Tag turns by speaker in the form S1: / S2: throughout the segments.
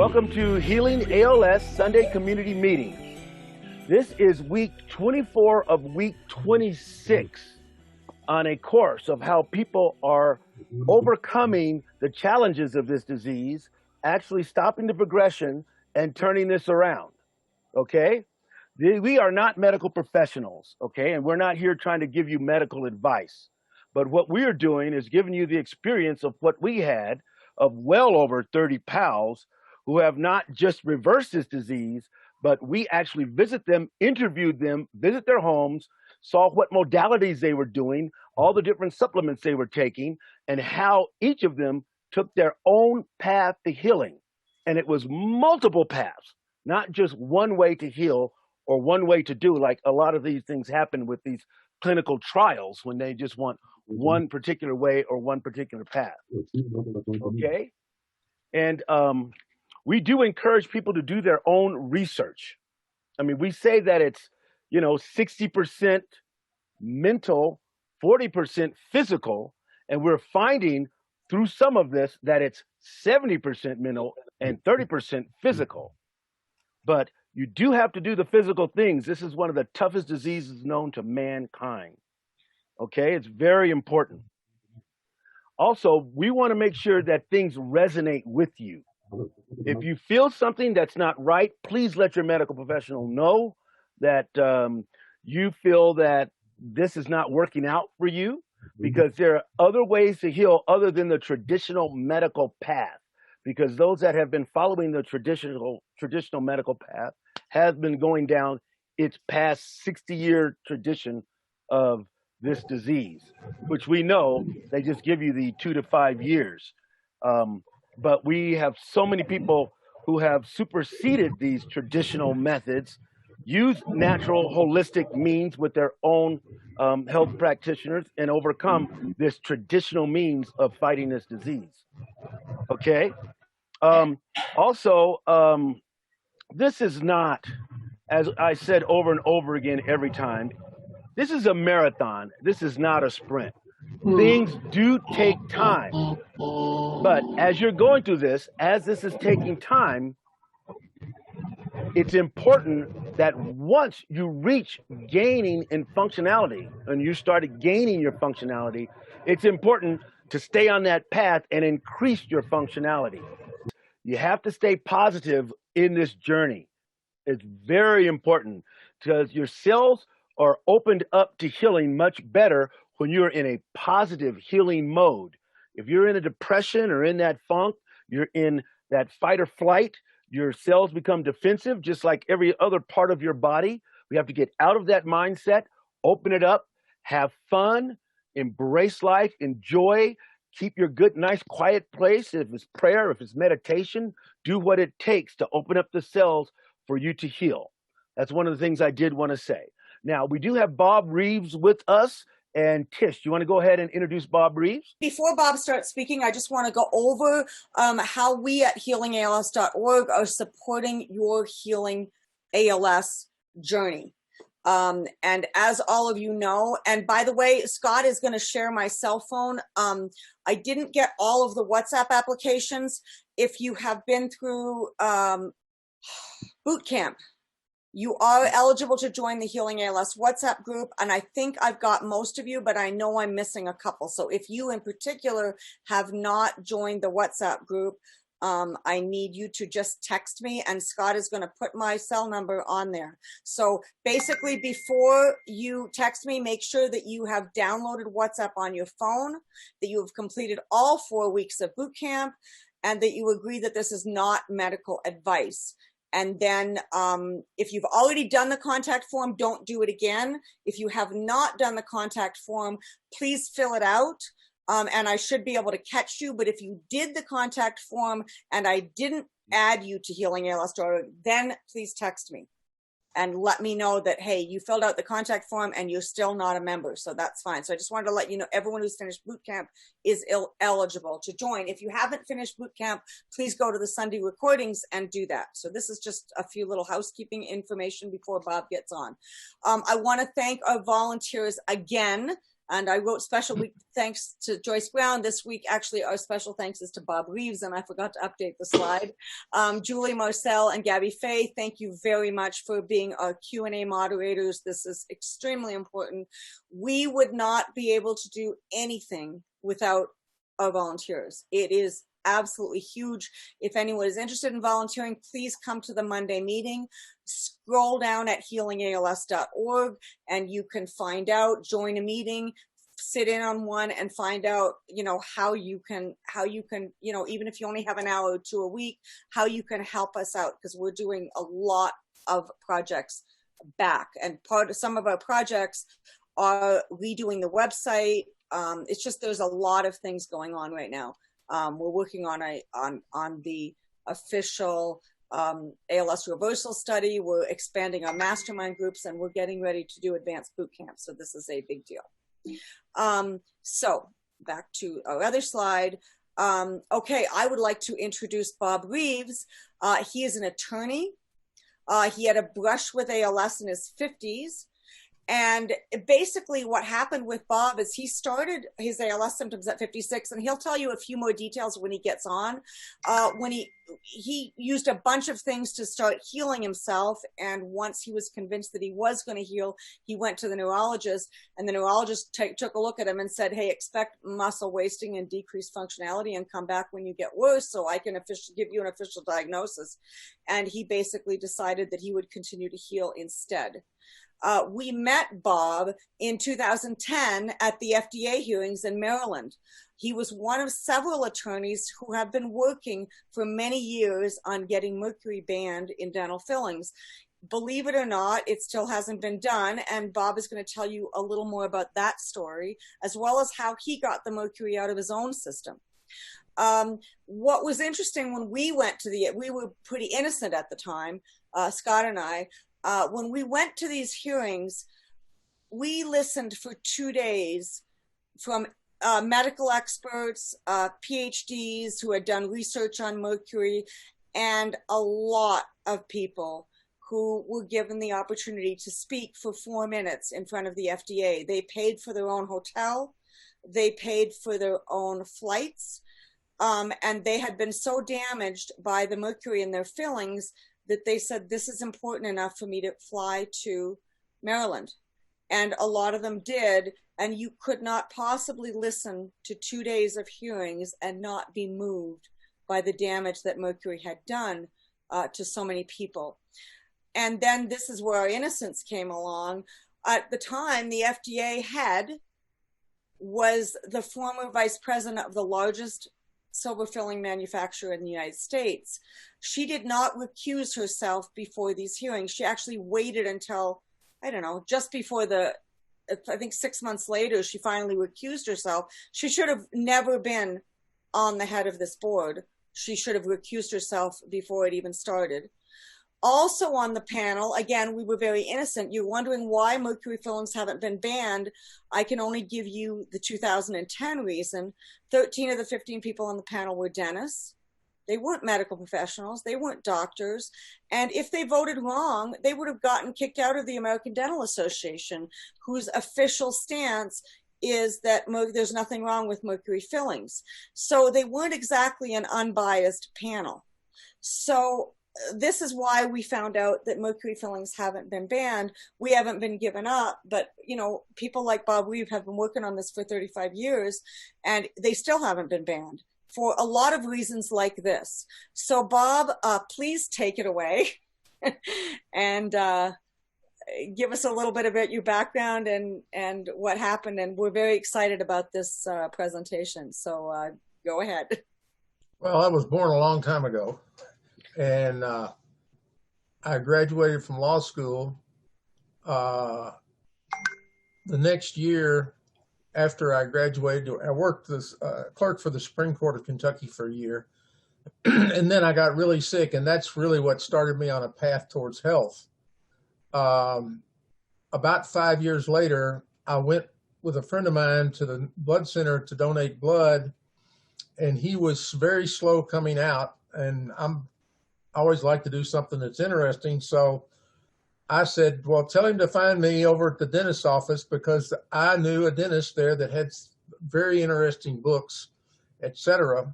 S1: Welcome to Healing ALS Sunday Community Meeting. This is week 24 of week 26 on a course of how people are overcoming the challenges of this disease, actually stopping the progression and turning this around, okay? We are not medical professionals, okay? And we're not here trying to give you medical advice. But what we are doing is giving you the experience of what we had of well over 30 pals who have not just reversed this disease, but we actually visit them, interviewed them, visit their homes, saw what modalities they were doing, all the different supplements they were taking, and how each of them took their own path to healing. And it was multiple paths, not just one way to heal or one way to do, like a lot of these things happen with these clinical trials when they just want one particular way or one particular path, okay? And we do encourage people to do their own research. I mean, we say that it's, 60% mental, 40% physical, and we're finding through some of this that it's 70% mental and 30% physical. But you do have to do the physical things. This is one of the toughest diseases known to mankind. Okay, it's very important. Also, we want to make sure that things resonate with you. If you feel something that's not right, please let your medical professional know that you feel that this is not working out for you, because there are other ways to heal other than the traditional medical path, because those that have been following the traditional medical path have been going down its past 60-year tradition of this disease, which we know they just give you the 2 to 5 years. But we have so many people who have superseded these traditional methods, use natural holistic means with their own health practitioners, and overcome this traditional means of fighting this disease. Okay. Also, this is not, as I said over and over again every time, this is a marathon. This is not a sprint. Things do take time. But as you're going through this, as this is taking time, it's important that once you reach gaining in functionality and you started gaining your functionality, it's important to stay on that path and increase your functionality. You have to stay positive in this journey. It's very important because your cells are opened up to healing much better when you're in a positive healing mode. If you're in a depression or in that funk, you're in that fight or flight, your cells become defensive, just like every other part of your body. We have to get out of that mindset, open it up, have fun, embrace life, enjoy, keep your good, nice, quiet place. If it's prayer, if it's meditation, do what it takes to open up the cells for you to heal. That's one of the things I did want to say. Now, we do have Bob Reeves with us. And Tish, do you want to go ahead and introduce Bob Reeves?
S2: Before Bob starts speaking, I just want to go over how we at HealingALS.org are supporting your healing ALS journey. And as all of you know, and by the way, Scott is going to share my cell phone. I didn't get all of the WhatsApp applications. If you have been through boot camp, you are eligible to join the Healing ALS WhatsApp group, and I think I've got most of you, but I know I'm missing a couple. So if you in particular have not joined the WhatsApp group, I need you to just text me, and Scott is going to put my cell number on there. So basically, before you text me, make sure that you have downloaded WhatsApp on your phone, that you have completed all 4 weeks of boot camp, and that you agree that this is not medical advice. And then if you've already done the contact form, don't do it again. If you have not done the contact form, please fill it out. And I should be able to catch you. But if you did the contact form and I didn't add you to HealingALS.org, then please text me and let me know that, hey, you filled out the contact form and you're still not a member. So that's fine. So I just wanted to let you know, everyone who's finished boot camp is eligible to join. If you haven't finished boot camp, please go to the Sunday recordings and do that. So this is just a few little housekeeping information before Bob gets on. I want to thank our volunteers again. And I wrote special week thanks to Joyce Brown. This week, actually, our special thanks is to Bob Reeves, and I forgot to update the slide. Julie Marcel and Gabby Faye, thank you very much for being our Q&A moderators. This is extremely important. We would not be able to do anything without our volunteers. It is absolutely huge. If anyone is interested in volunteering, please come to the Monday meeting. Scroll down at healingals.org and you can find out, join a meeting, sit in on one, and find out, how you can, even if you only have an hour or two a week, how you can help us out, because we're doing a lot of projects back, and some of our projects are redoing the website. It's just, there's a lot of things going on right now. We're working on the official ALS reversal study. We're expanding our mastermind groups, and we're getting ready to do advanced boot camp. So this is a big deal. So back to our other slide. Okay, I would like to introduce Bob Reeves. He is an attorney. He had a brush with ALS in his 50s. And basically what happened with Bob is he started his ALS symptoms at 56, and he'll tell you a few more details when he gets on. When he used a bunch of things to start healing himself, and once he was convinced that he was going to heal, he went to the neurologist, and the neurologist took a look at him and said, hey, expect muscle wasting and decreased functionality and come back when you get worse so I can give you an official diagnosis. And he basically decided that he would continue to heal instead. We met Bob in 2010 at the FDA hearings in Maryland. He was one of several attorneys who have been working for many years on getting mercury banned in dental fillings. Believe it or not, it still hasn't been done, and Bob is going to tell you a little more about that story, as well as how he got the mercury out of his own system. What was interesting when we went we were pretty innocent at the time, Scott and I. When we went to these hearings, we listened for 2 days from medical experts, PhDs who had done research on mercury, and a lot of people who were given the opportunity to speak for 4 minutes in front of the FDA. They paid for their own hotel, they paid for their own flights, and they had been so damaged by the mercury in their fillings that they said, this is important enough for me to fly to Maryland. And a lot of them did, and you could not possibly listen to 2 days of hearings and not be moved by the damage that mercury had done to so many people. And then this is where our innocence came along. At the time, the FDA head was the former vice president of the largest silver filling manufacturer in the United States. She did not recuse herself before these hearings. She actually waited until, I don't know, just before I think 6 months later, she finally recused herself. She should have never been on the head of this board. She should have recused herself before it even started. Also on the panel, again, we were very innocent. You're wondering why mercury fillings haven't been banned. I can only give you the 2010 reason. 13 of the 15 people on the panel were dentists. They weren't medical professionals. They weren't doctors. And if they voted wrong, they would have gotten kicked out of the American Dental Association, whose official stance is that there's nothing wrong with mercury fillings. So they weren't exactly an unbiased panel. So this is why we found out that mercury fillings haven't been banned. We haven't been given up, but people like Bob Reeves have been working on this for 35 years, and they still haven't been banned for a lot of reasons like this. So Bob, please take it away and give us a little bit about your background and what happened. And we're very excited about this presentation. So go ahead.
S3: Well, I was born a long time ago. And I graduated from law school. The next year after I graduated, I worked as clerk for the Supreme Court of Kentucky for a year. And then I got really sick, and that's really what started me on a path towards health. About 5 years later, I went with a friend of mine to the blood center to donate blood, and he was very slow coming out, and I always like to do something that's interesting. So I said, well, tell him to find me over at the dentist's office, because I knew a dentist there that had very interesting books, etc.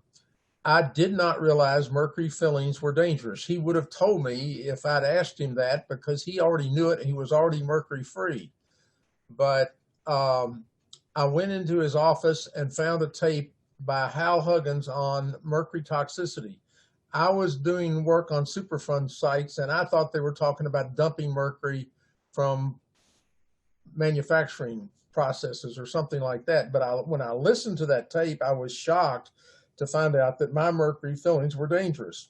S3: I did not realize mercury fillings were dangerous. He would have told me if I'd asked him that, because he already knew it. He was already mercury free. But I went into his office and found a tape by Hal Huggins on mercury toxicity. I was doing work on Superfund sites, and I thought they were talking about dumping mercury from manufacturing processes or something like that. But when I listened to that tape, I was shocked to find out that my mercury fillings were dangerous.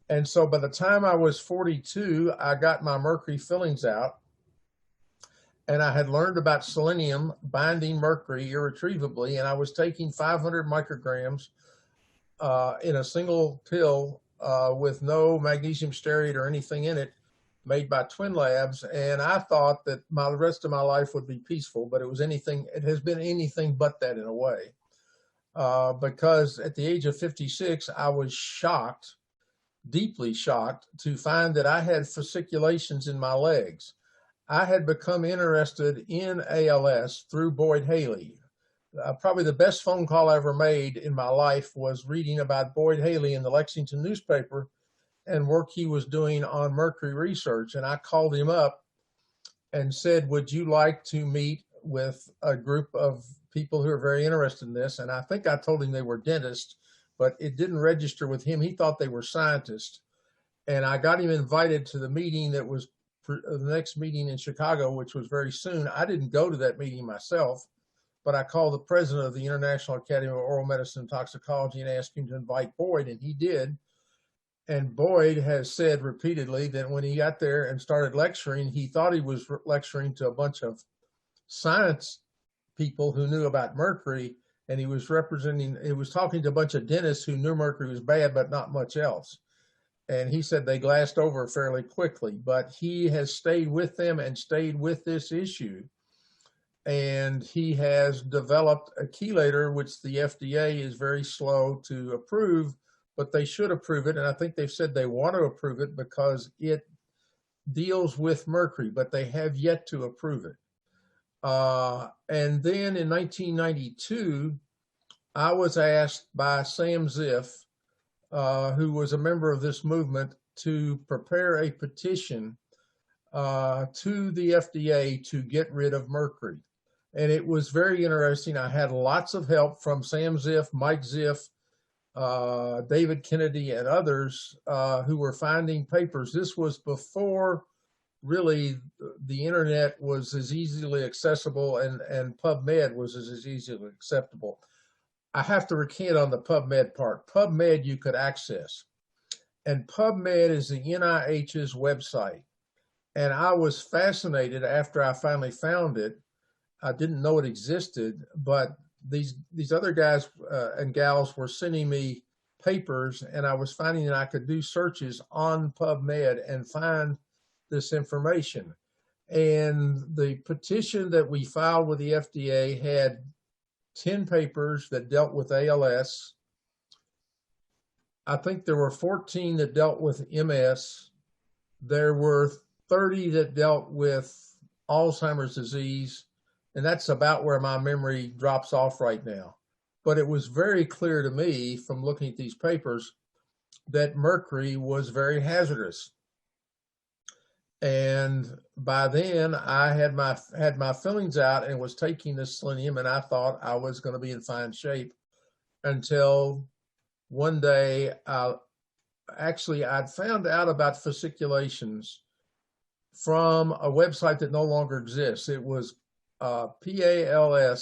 S3: And so by the time I was 42, I got my mercury fillings out, and I had learned about selenium binding mercury irretrievably, and I was taking 500 micrograms in a single pill with no magnesium stearate or anything in it, made by Twin Labs. And I thought that the rest of my life would be peaceful, but it has been anything but that in a way. Because at the age of 56, I was shocked, deeply shocked, to find that I had fasciculations in my legs. I had become interested in ALS through Boyd Haley. Probably the best phone call I ever made in my life was reading about Boyd Haley in the Lexington newspaper and work he was doing on mercury research. And I called him up and said, would you like to meet with a group of people who are very interested in this? And I think I told him they were dentists, but it didn't register with him. He thought they were scientists. And I got him invited to the meeting that was the next meeting in Chicago, which was very soon. I didn't go to that meeting myself, but I called the president of the International Academy of Oral Medicine and Toxicology and asked him to invite Boyd, and he did. And Boyd has said repeatedly that when he got there and started lecturing, he thought he was lecturing to a bunch of science people who knew about mercury, and he was talking to a bunch of dentists who knew mercury was bad, but not much else. And he said they glassed over fairly quickly, but he has stayed with them and stayed with this issue. And he has developed a chelator, which the FDA is very slow to approve, but they should approve it. And I think they've said they want to approve it because it deals with mercury, but they have yet to approve it. And then in 1992, I was asked by Sam Ziff, who was a member of this movement, to prepare a petition to the FDA to get rid of mercury. And it was very interesting. I had lots of help from Sam Ziff, Mike Ziff, David Kennedy, and others who were finding papers. This was before really the internet was as easily accessible, and PubMed was as easily acceptable. I have to recant on the PubMed part. PubMed you could access. And PubMed is the NIH's website. And I was fascinated after I finally found it. I didn't know it existed, but these other guys and gals were sending me papers, and I was finding that I could do searches on PubMed and find this information. And the petition that we filed with the FDA had 10 papers that dealt with ALS. I think there were 14 that dealt with MS. There were 30 that dealt with Alzheimer's disease, and that's about where my memory drops off right now. But it was very clear to me from looking at these papers that mercury was very hazardous. And by then I had my fillings out and was taking this selenium, and I thought I was going to be in fine shape until one day I'd found out about fasciculations from a website that no longer exists. It was PALS.org,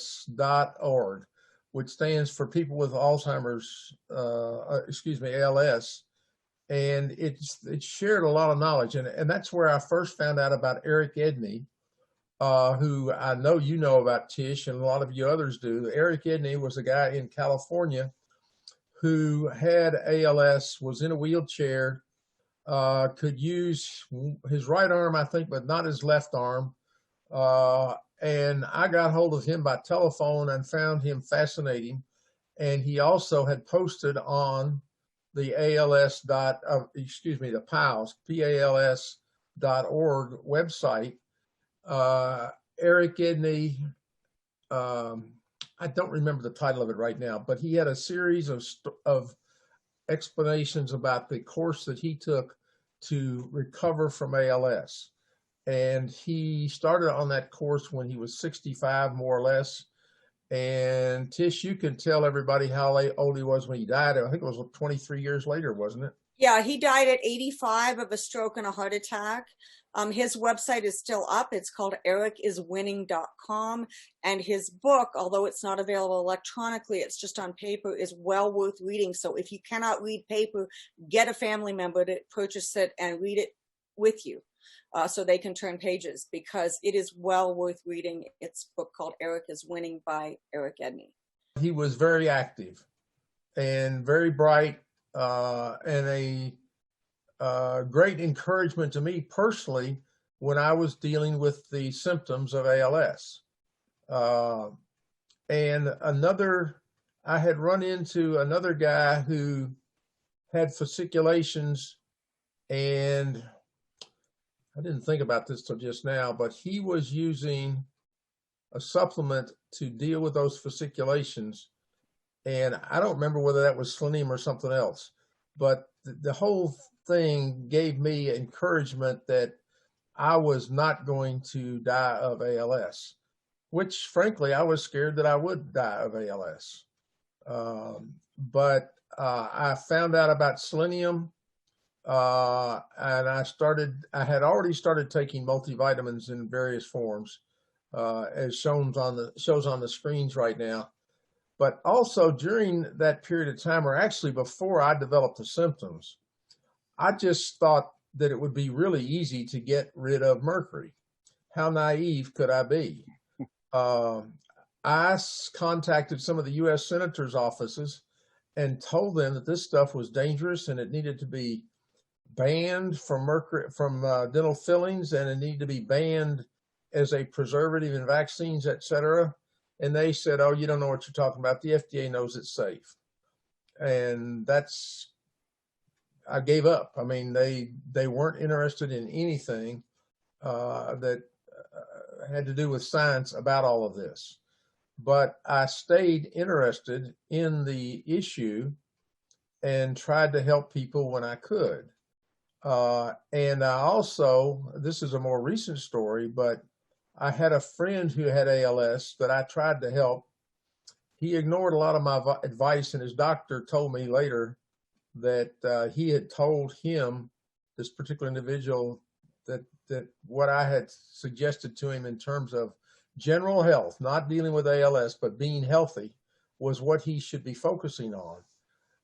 S3: which stands for People with Alzheimer's, ALS. And it shared a lot of knowledge. And that's where I first found out about Eric Edney, who I know you know about, Tish, and a lot of you others do. Eric Edney was a guy in California who had ALS, was in a wheelchair, could use his right arm, I think, but not his left arm. And I got hold of him by telephone and found him fascinating. And he also had posted on the the PALS, website, Eric Edney, I don't remember the title of it right now, but he had a series of explanations about the course that he took to recover from ALS. And he started on that course when he was 65, more or less. And Tish, you can tell everybody how old he was when he died. I think it was 23 years later, wasn't it?
S2: Yeah, he died at 85 of a stroke and a heart attack. His website is still up. It's called ericiswinning.com. And his book, although it's not available electronically, it's just on paper, is well worth reading. So if you cannot read paper, get a family member to purchase it and read it with you so they can turn pages, because it is well worth reading. It's a book called Eric is Winning by Eric Edney.
S3: He was very active and very bright, and a great encouragement to me personally when I was dealing with the symptoms of ALS. And I had run into another guy who had fasciculations, and I didn't think about this till just now, but he was using a supplement to deal with those fasciculations. And I don't remember whether that was selenium or something else, but the whole thing gave me encouragement that I was not going to die of ALS, which frankly, I was scared that I would die of ALS. But I found out about selenium, and I had already started taking multivitamins in various forms, as shows on the screens right now. But also during that period of time, or actually before I developed the symptoms, I just thought that it would be really easy to get rid of mercury. How naive could I be? I contacted some of the U.S. senators' offices and told them that this stuff was dangerous and it needed to be banned from dental fillings, and it needed to be banned as a preservative in vaccines, etc. And they said, "Oh, you don't know what you're talking about. The FDA knows it's safe." And I gave up. I mean, they weren't interested in anything that had to do with science about all of this. But I stayed interested in the issue and tried to help people when I could. And I also, this is a more recent story, but I had a friend who had ALS that I tried to help. He ignored a lot of my advice, and his doctor told me later that he had told him, this particular individual, that what I had suggested to him in terms of general health, not dealing with ALS, but being healthy, was what he should be focusing on.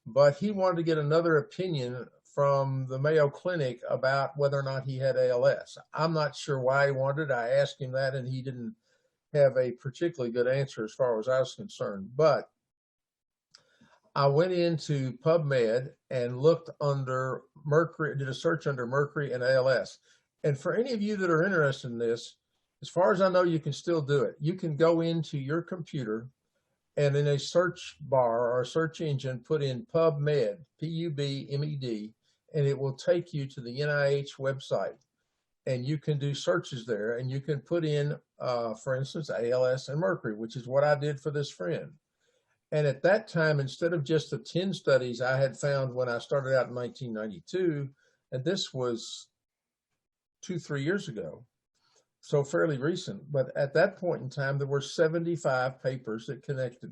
S3: But he wanted to get another opinion from the Mayo Clinic about whether or not he had ALS. I'm not sure why he wanted it. I asked him that, and he didn't have a particularly good answer as far as I was concerned. But I went into PubMed and looked under mercury, did a search under mercury and ALS. And for any of you that are interested in this, as far as I know, you can still do it. You can go into your computer and in a search bar or a search engine, put in PubMed, PUBMED, and it will take you to the NIH website. And you can do searches there, and you can put in, for instance, ALS and mercury, which is what I did for this friend. And at that time, instead of just the 10 studies I had found when I started out in 1992, and this was 2-3 years ago, so fairly recent, but at that point in time, there were 75 papers that connected.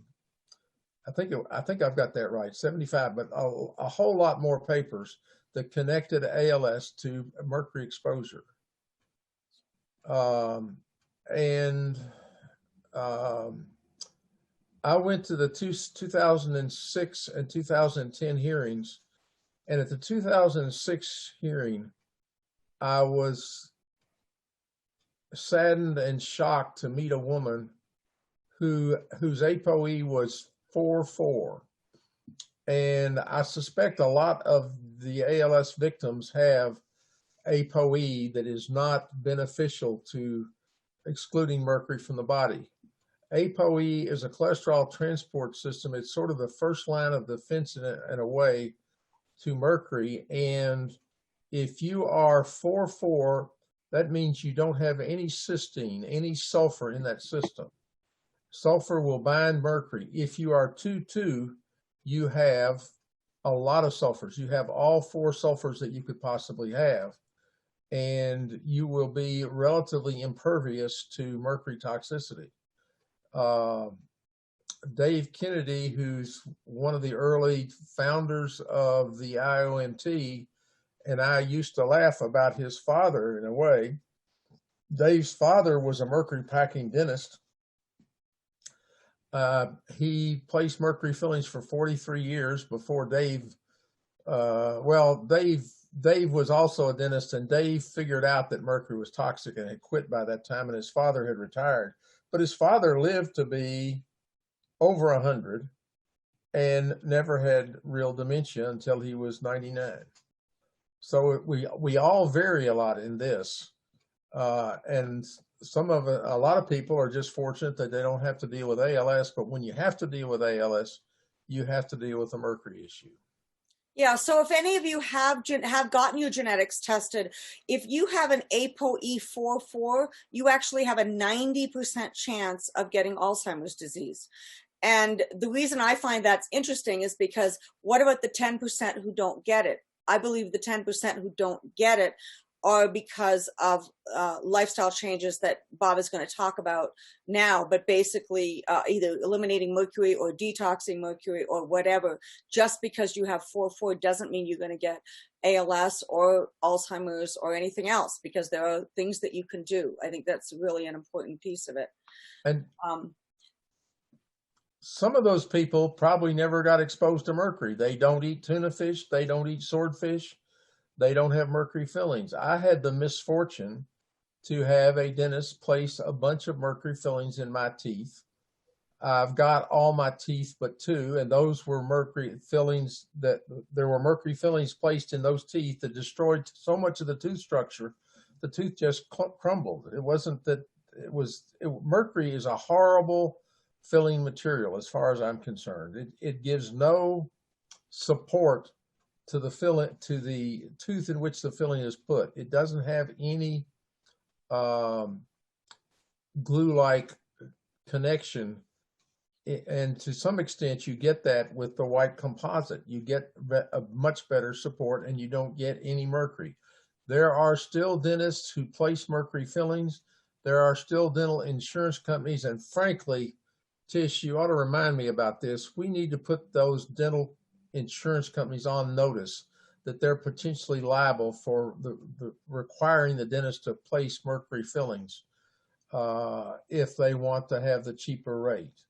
S3: I think I've got that right, 75, but a whole lot more papers that connected ALS to mercury exposure. I went to the 2006 and 2010 hearings, and at the 2006 hearing, I was saddened and shocked to meet a woman whose ApoE was 4.4. And I suspect a lot of the ALS victims have ApoE that is not beneficial to excluding mercury from the body. ApoE is a cholesterol transport system. It's sort of the first line of defense in a way to mercury. And If you are 4-4, that means you don't have any cysteine, any sulfur in that system. Sulfur will bind mercury. If you are 2-2, you have a lot of sulfurs. You have all 4 sulfurs that you could possibly have, and you will be relatively impervious to mercury toxicity. Dave Kennedy, who's one of the early founders of the IOMT, and I used to laugh about his father in a way. Dave's father was a mercury packing dentist. He placed mercury fillings for 43 years before Dave. Dave was also a dentist, and Dave figured out that mercury was toxic and had quit by that time, and his father had retired. But his father lived to be over 100 and never had real dementia until he was 99. So we all vary a lot in this, and a lot of people are just fortunate that they don't have to deal with ALS. But when you have to deal with ALS, you have to deal with the mercury issue.
S2: Yeah, so if any of you have gotten your genetics tested, if you have an ApoE44, you actually have a 90% chance of getting Alzheimer's disease. And the reason I find that's interesting is because what about the 10% who don't get it? I believe the 10% who don't get it are because of lifestyle changes that Bob is going to talk about now, but basically either eliminating mercury or detoxing mercury or whatever. Just because you have 4-4 doesn't mean you're going to get ALS or Alzheimer's or anything else, because there are things that you can do. I think that's really an important piece of it.
S3: And some of those people probably never got exposed to mercury. They don't eat tuna fish. They don't eat swordfish. They don't have mercury fillings. I had the misfortune to have a dentist place a bunch of mercury fillings in my teeth. I've got all my teeth but 2, and those were mercury fillings. There were mercury fillings placed in those teeth that destroyed so much of the tooth structure, the tooth just crumbled. It wasn't that mercury is a horrible filling material as far as I'm concerned. It gives no support to the tooth in which the filling is put. It doesn't have any glue-like connection, and to some extent you get that with the white composite. You get a much better support, and you don't get any mercury. There are still dentists who place mercury fillings. There are still dental insurance companies, and frankly, Tish, you ought to remind me about this. We need to put those dental insurance companies on notice that they're potentially liable for the requiring the dentist to place mercury fillings if they want to have the cheaper rate.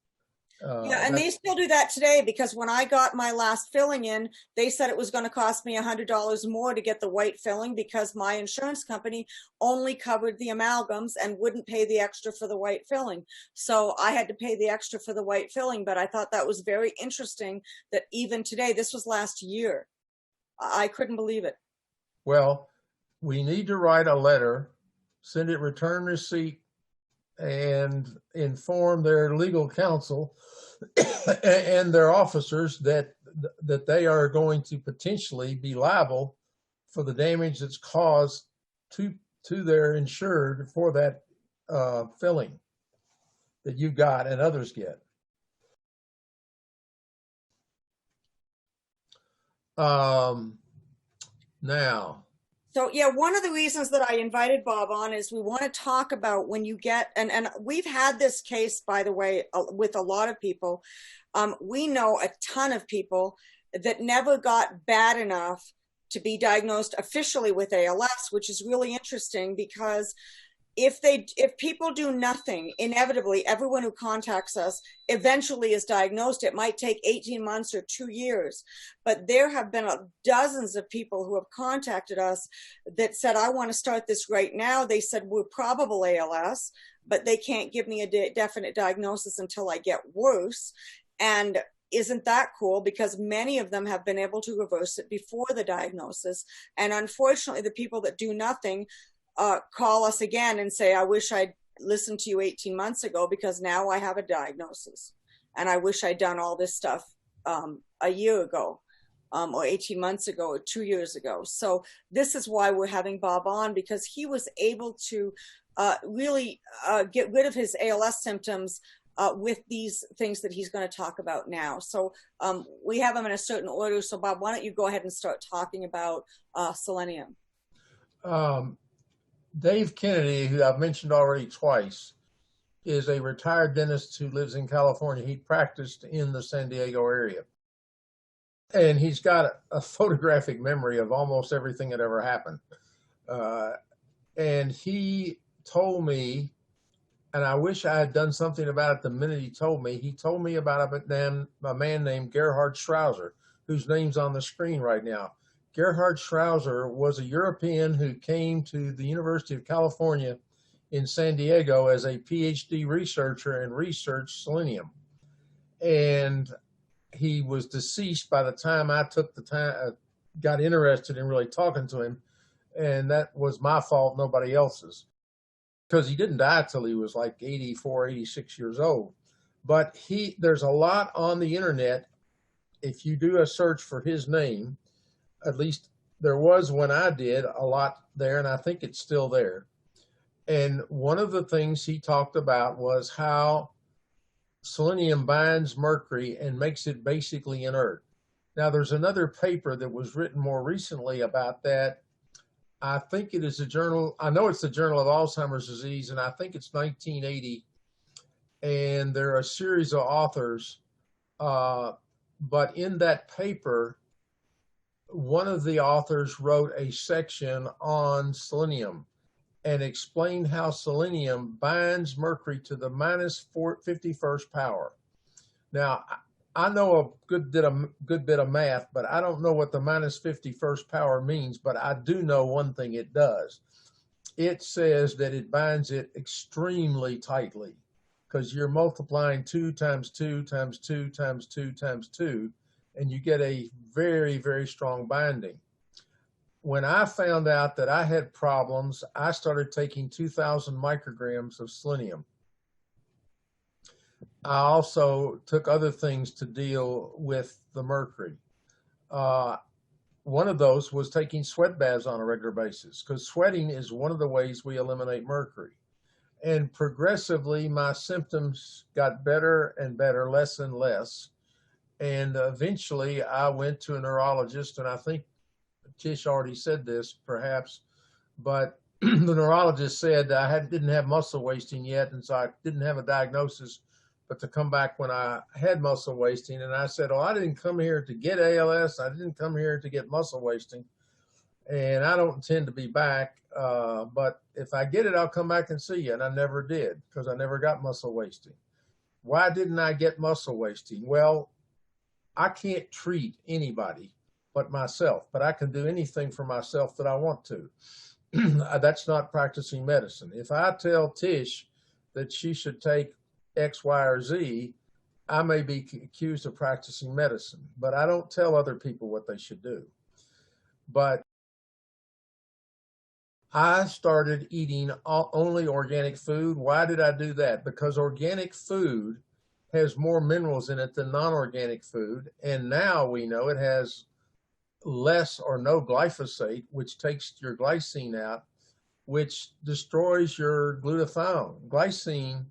S2: Yeah, and they still do that today, because when I got my last filling in, they said it was going to cost me $100 more to get the white filling because my insurance company only covered the amalgams and wouldn't pay the extra for the white filling. So I had to pay the extra for the white filling, but I thought that was very interesting that even today, this was last year, I couldn't believe it.
S3: Well, we need to write a letter, send it return receipt, and inform their legal counsel and their officers that they are going to potentially be liable for the damage that's caused to their insured for that filling that you got and others get. Now.
S2: So yeah, one of the reasons that I invited Bob on is we want to talk about when you get, and we've had this case, by the way, with a lot of people. We know a ton of people that never got bad enough to be diagnosed officially with ALS, which is really interesting because if people do nothing, inevitably everyone who contacts us eventually is diagnosed. It might take 18 months or 2 years, but there have been dozens of people who have contacted us that said, I want to start this right now. They said, we're probable ALS, but they can't give me a definite diagnosis until I get worse. And isn't that cool? Because many of them have been able to reverse it before the diagnosis. And unfortunately, the people that do nothing call us again and say, I wish I'd listened to you 18 months ago because now I have a diagnosis and I wish I'd done all this stuff a year ago. or 18 months ago or 2 years ago. So this is why we're having Bob on, because he was able to really get rid of his ALS symptoms with these things that he's going to talk about now. So we have them in a certain order. So Bob, why don't you go ahead and start talking about selenium?
S3: Dave Kennedy, who I've mentioned already twice, is a retired dentist who lives in California. He practiced in the San Diego area. And he's got a photographic memory of almost everything that ever happened. And he told me, and I wish I had done something about it the minute he told me about a man named Gerhard Schrauzer, whose name's on the screen right now. Gerhard Schrauzer was a European who came to the University of California in San Diego as a PhD researcher and researched selenium. And he was deceased by the time I took the time, got interested in really talking to him. And that was my fault, nobody else's. Because he didn't die till he was like 84, 86 years old. But there's a lot on the internet. If you do a search for his name, at least there was when I did a lot there, and I think it's still there. And one of the things he talked about was how selenium binds mercury and makes it basically inert. Now, there's another paper that was written more recently about that. I think it is a journal. I know it's the Journal of Alzheimer's Disease, and I think it's 1980. And there are a series of authors. But in that paper, one of the authors wrote a section on selenium and explained how selenium binds mercury to the minus 51st power. Now, I know a good bit of math, but I don't know what the minus 51st power means, but I do know one thing it does. It says that it binds it extremely tightly because you're multiplying 2 times 2 times 2 times 2 times 2, and you get a very, very strong binding. When I found out that I had problems, I started taking 2,000 micrograms of selenium. I also took other things to deal with the mercury. One of those was taking sweat baths on a regular basis, because sweating is one of the ways we eliminate mercury. And progressively, my symptoms got better and better, less and less. And eventually, I went to a neurologist, and I think Tish already said this, perhaps, but the neurologist said I didn't have muscle wasting yet, and so I didn't have a diagnosis, but to come back when I had muscle wasting. And I said, oh, I didn't come here to get ALS. I didn't come here to get muscle wasting, and I don't intend to be back. But if I get it, I'll come back and see you. And I never did, because I never got muscle wasting. Why didn't I get muscle wasting? Well, I can't treat anybody but myself, but I can do anything for myself that I want to. That's not practicing medicine. If I tell Tish that she should take X, Y, or Z, I may be accused of practicing medicine, but I don't tell other people what they should do. But I started eating only organic food. Why did I do that? Because organic food has more minerals in it than non-organic food. And now we know it has less or no glyphosate, which takes your glycine out, which destroys your glutathione. Glyphosate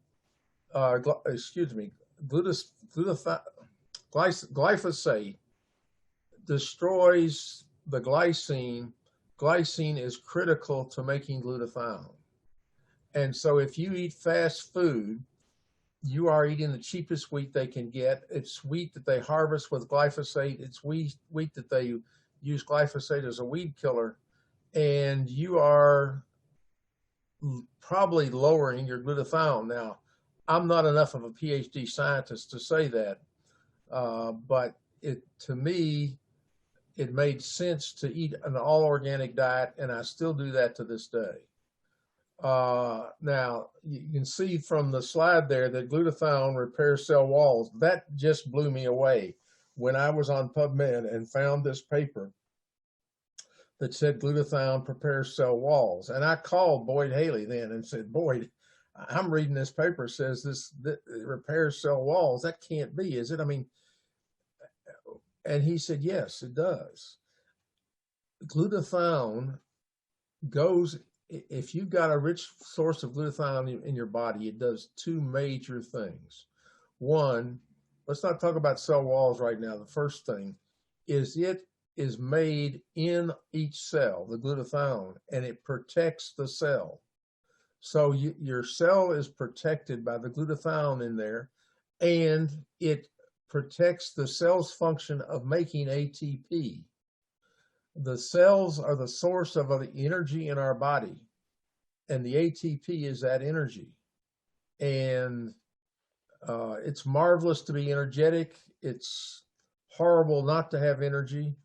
S3: destroys the glycine. Glycine is critical to making glutathione. And so if you eat fast food, you are eating the cheapest wheat they can get. It's wheat that they harvest with glyphosate. It's wheat that they use glyphosate as a weed killer. And you are probably lowering your glutathione. Now, I'm not enough of a PhD scientist to say that, but to me, it made sense to eat an all-organic diet, and I still do that to this day. Now, you can see from the slide there that glutathione repairs cell walls. That just blew me away when I was on PubMed and found this paper that said glutathione repairs cell walls. And I called Boyd Haley then and said, Boyd, I'm reading this paper says this repairs cell walls. That can't be, is it? I mean, And he said, yes, it does. Glutathione goes, if you've got a rich source of glutathione in your body, it does two major things. One, let's not talk about cell walls right now. The first thing is it is made in each cell, the glutathione, and it protects the cell. So your cell is protected by the glutathione in there, and it protects the cell's function of making ATP. The cells are the source of the energy in our body, and the ATP is that energy. And it's marvelous to be energetic. It's horrible not to have energy.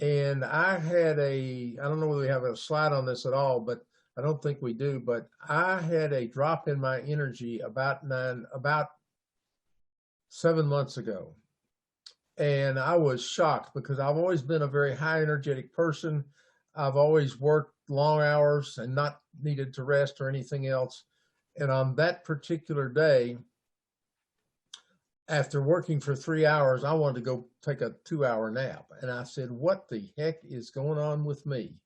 S3: And I don't know whether we have a slide on this at all, but I don't think we do, but I had a drop in my energy about 7 months ago. And I was shocked because I've always been a very high energetic person. I've always worked long hours and not needed to rest or anything else. And on that particular day, after working for 3 hours, I wanted to go take a 2-hour nap. And I said, what the heck is going on with me?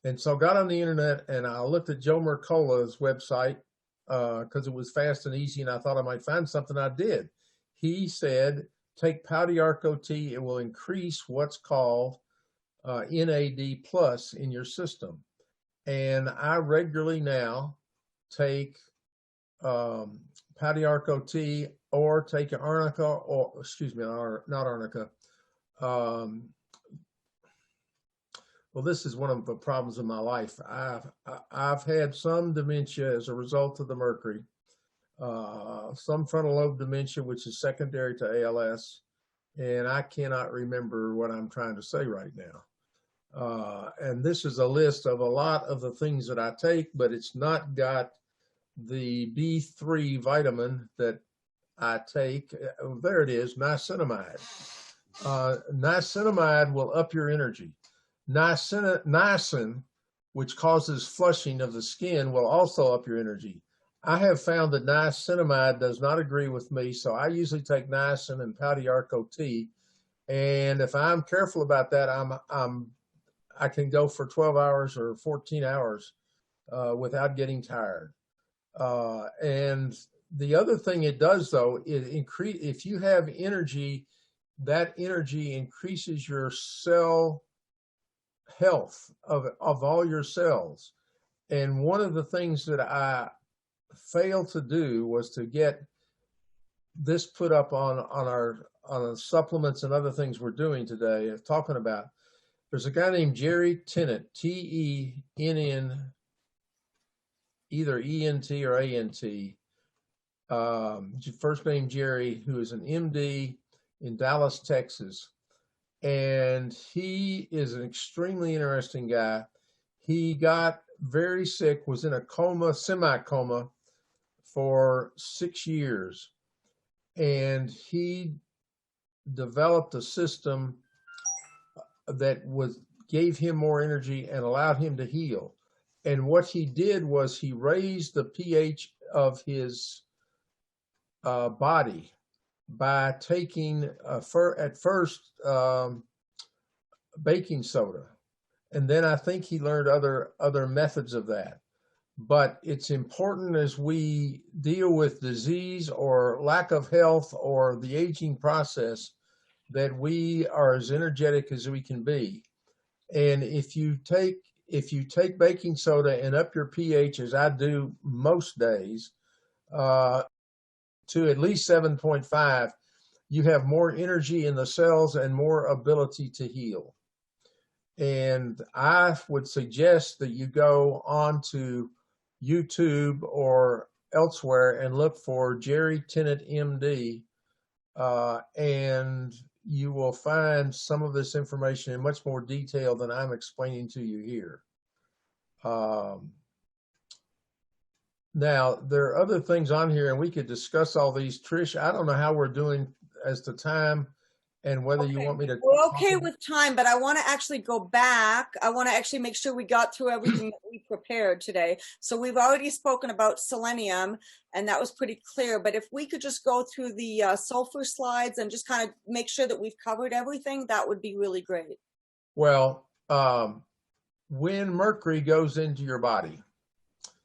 S3: And so I got on the internet and I looked at Joe Mercola's website because it was fast and easy and I thought I might find something. I did. He said, take Powdiarco-T, it will increase what's called NAD plus in your system. And I regularly now take Powdiarco-T or take arnica, or excuse me, not arnica. Well, this is one of the problems in my life. I've had some dementia as a result of the mercury, some frontal lobe dementia, which is secondary to ALS, and I cannot remember what I'm trying to say right now. And this is a list of a lot of the things that I take, but it's not got the B3 vitamin that I take. There it is, niacinamide. Niacinamide will up your energy. Niacin, which causes flushing of the skin, will also up your energy. I have found that niacinamide does not agree with me, so I usually take niacin and Powdiarco-T. And if I'm careful about that, I can go for 12 hours or 14 hours without getting tired. And the other thing it does, though, if you have energy, that energy increases your cell health of all your cells. And one of the things that I failed to do was to get this put up on our supplements and other things we're doing today of talking about. There's a guy named Jerry Tennant, Tenn, either E-N-T or A-N-T. First name Jerry, who is an MD in Dallas, Texas. And he is an extremely interesting guy. He got very sick, was in a coma, semi-coma for 6 years. And he developed a system that gave him more energy and allowed him to heal. And what he did was he raised the pH of his body by taking at first baking soda, and then I think he learned other methods of that. But it's important as we deal with disease or lack of health or the aging process that we are as energetic as we can be. And if you take baking soda and up your pH, as I do most days, to at least 7.5, you have more energy in the cells and more ability to heal. And I would suggest that you go on to YouTube or elsewhere and look for Jerry Tennant, MD, and you will find some of this information in much more detail than I'm explaining to you here. Now, there are other things on here, and we could discuss all these. Trish, I don't know how we're doing as to time, and whether you
S2: Okay,
S3: want me to
S2: we're
S3: talk
S2: okay
S3: about.
S2: with time, but I want to actually go back. I want to actually make sure we got through everything that we prepared today. So we've already spoken about selenium, and that was pretty clear. But if we could just go through the sulfur slides and just kind of make sure that we've covered everything, that would be really great.
S3: Well, when mercury goes into your body,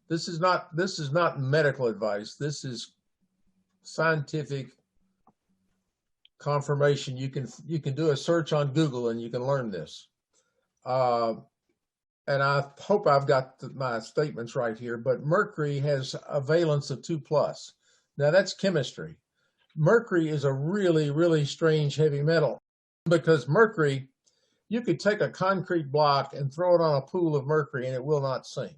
S3: this is not medical advice. This is scientific confirmation. You can do a search on Google and you can learn this. And I hope I've got my statements right here, but mercury has a valence of 2+. Now that's chemistry. Mercury is a really, really strange heavy metal, because mercury, you could take a concrete block and throw it on a pool of mercury and it will not sink.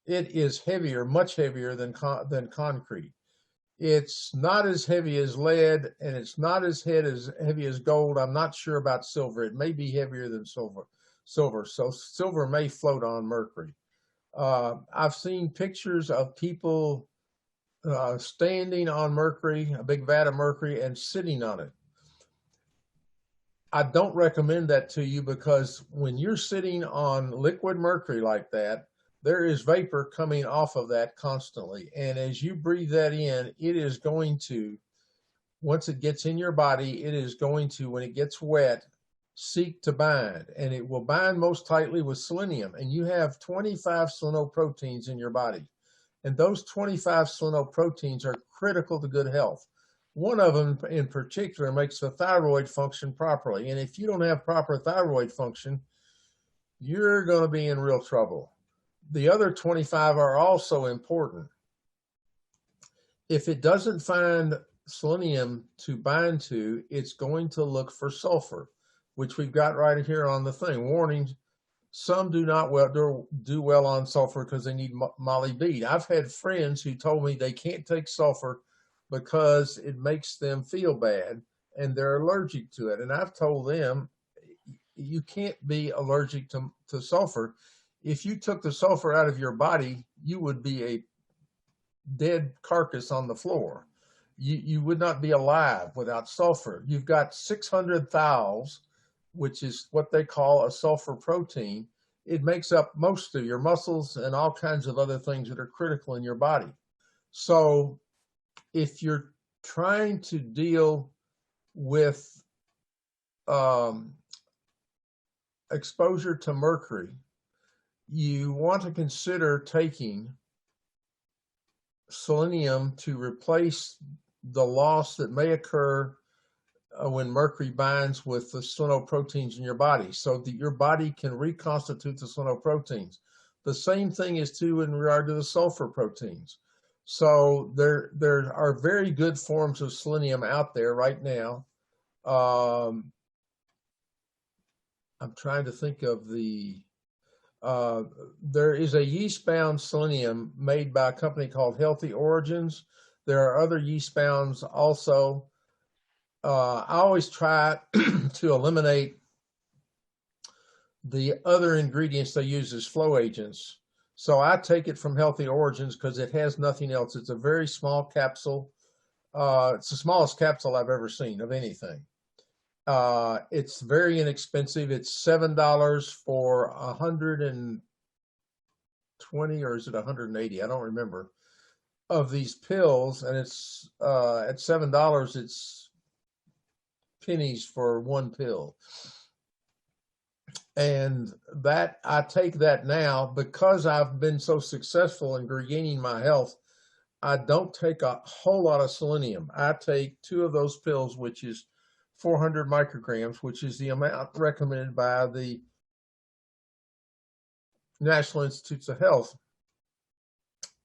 S3: It is heavier, much heavier than concrete. It's not as heavy as lead, and it's not as heavy as gold. I'm not sure about silver. It may be heavier than silver. So silver may float on mercury. I've seen pictures of people standing on mercury, a big vat of mercury, and sitting on it. I don't recommend that to you, because when you're sitting on liquid mercury like that, there is vapor coming off of that constantly. And as you breathe that in, it is going to, once it gets in your body, it is going to, when it gets wet, seek to bind. And it will bind most tightly with selenium. And you have 25 selenoproteins in your body. And those 25 selenoproteins are critical to good health. One of them in particular makes the thyroid function properly. And if you don't have proper thyroid function, you're going to be in real trouble. The other 25 are also important. If it doesn't find selenium to bind to, it's going to look for sulfur, which we've got right here on the thing. Warning, some do not do well on sulfur because they need molybdenum. I've had friends who told me they can't take sulfur because it makes them feel bad and they're allergic to it. And I've told them, you can't be allergic to sulfur. If you took the sulfur out of your body, you would be a dead carcass on the floor. You would not be alive without sulfur. You've got 600 thiols, which is what they call a sulfur protein. It makes up most of your muscles and all kinds of other things that are critical in your body. So if you're trying to deal with exposure to mercury, you want to consider taking selenium to replace the loss that may occur when mercury binds with the selenoproteins in your body, so that your body can reconstitute the selenoproteins. The same thing is true in regard to the sulfur proteins. So there are very good forms of selenium out there right now. I'm trying to think of the there is a yeast-bound selenium made by a company called Healthy Origins. There are other yeast-bounds also. I always try to eliminate the other ingredients they use as flow agents. So I take it from Healthy Origins because it has nothing else. It's a very small capsule. It's the smallest capsule I've ever seen of anything. It's very inexpensive. It's $7 for 120, or is it 180? I don't remember, of these pills. And it's at $7, it's pennies for one pill. And that, I take that now because I've been so successful in regaining my health. I don't take a whole lot of selenium. I take 2 of those pills, which is 400 micrograms, which is the amount recommended by the National Institutes of Health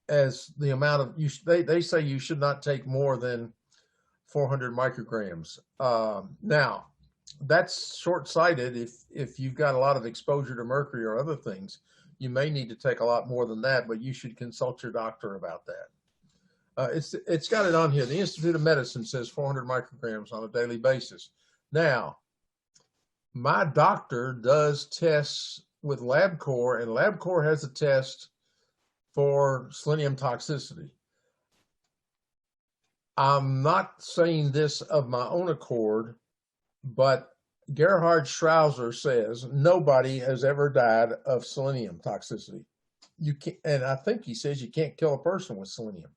S3: as the amount of, they say you should not take more than 400 micrograms. Now, that's short-sighted. If you've got a lot of exposure to mercury or other things, you may need to take a lot more than that, but you should consult your doctor about that. It's got it on here. The Institute of Medicine says 400 micrograms on a daily basis. Now, my doctor does tests with LabCorp, and LabCorp has a test for selenium toxicity. I'm not saying this of my own accord. But Gerhard Schrauser says nobody has ever died of selenium toxicity. You can't, and I think he says you can't kill a person with selenium.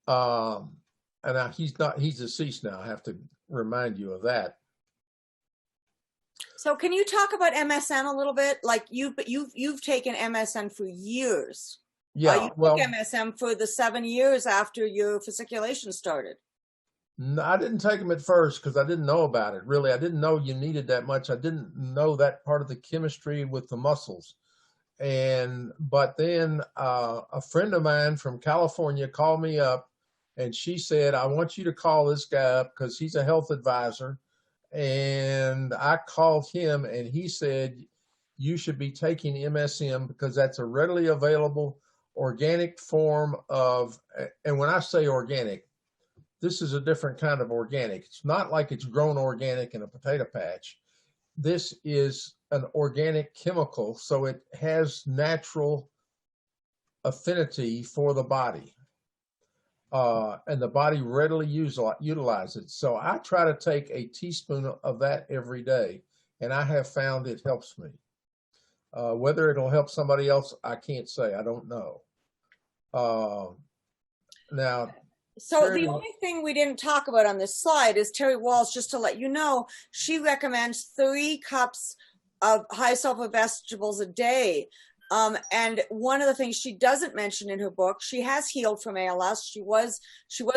S3: And he's deceased now. I have to remind you of that.
S2: So can you talk about MSM a little bit? Like you've taken MSM for years.
S3: Yeah,
S2: You
S3: well,
S2: took MSM for the 7 years after your fasciculation started.
S3: no, I didn't take them at first because I didn't know about it. Really, I didn't know you needed that much. I didn't know that part of the chemistry with the muscles. But then a friend of mine from California called me up, and she said, "I want you to call this guy up because he's a health advisor." And I called him, and he said, "You should be taking MSM because that's a readily available organic form of." And when I say organic, this is a different kind of organic. It's not like it's grown organic in a potato patch. This is an organic chemical, so it has natural affinity for the body. And the body readily utilizes it. So I try to take a teaspoon of that every day, and I have found it helps me. Whether it'll help somebody else, I can't say. I don't know. Now,
S2: So
S3: Terry,
S2: the only thing we didn't talk about on this slide is Terry Walls, just to let you know, she recommends 3 cups of high sulfur vegetables a day. And one of the things she doesn't mention in her book, she has healed from ALS. She was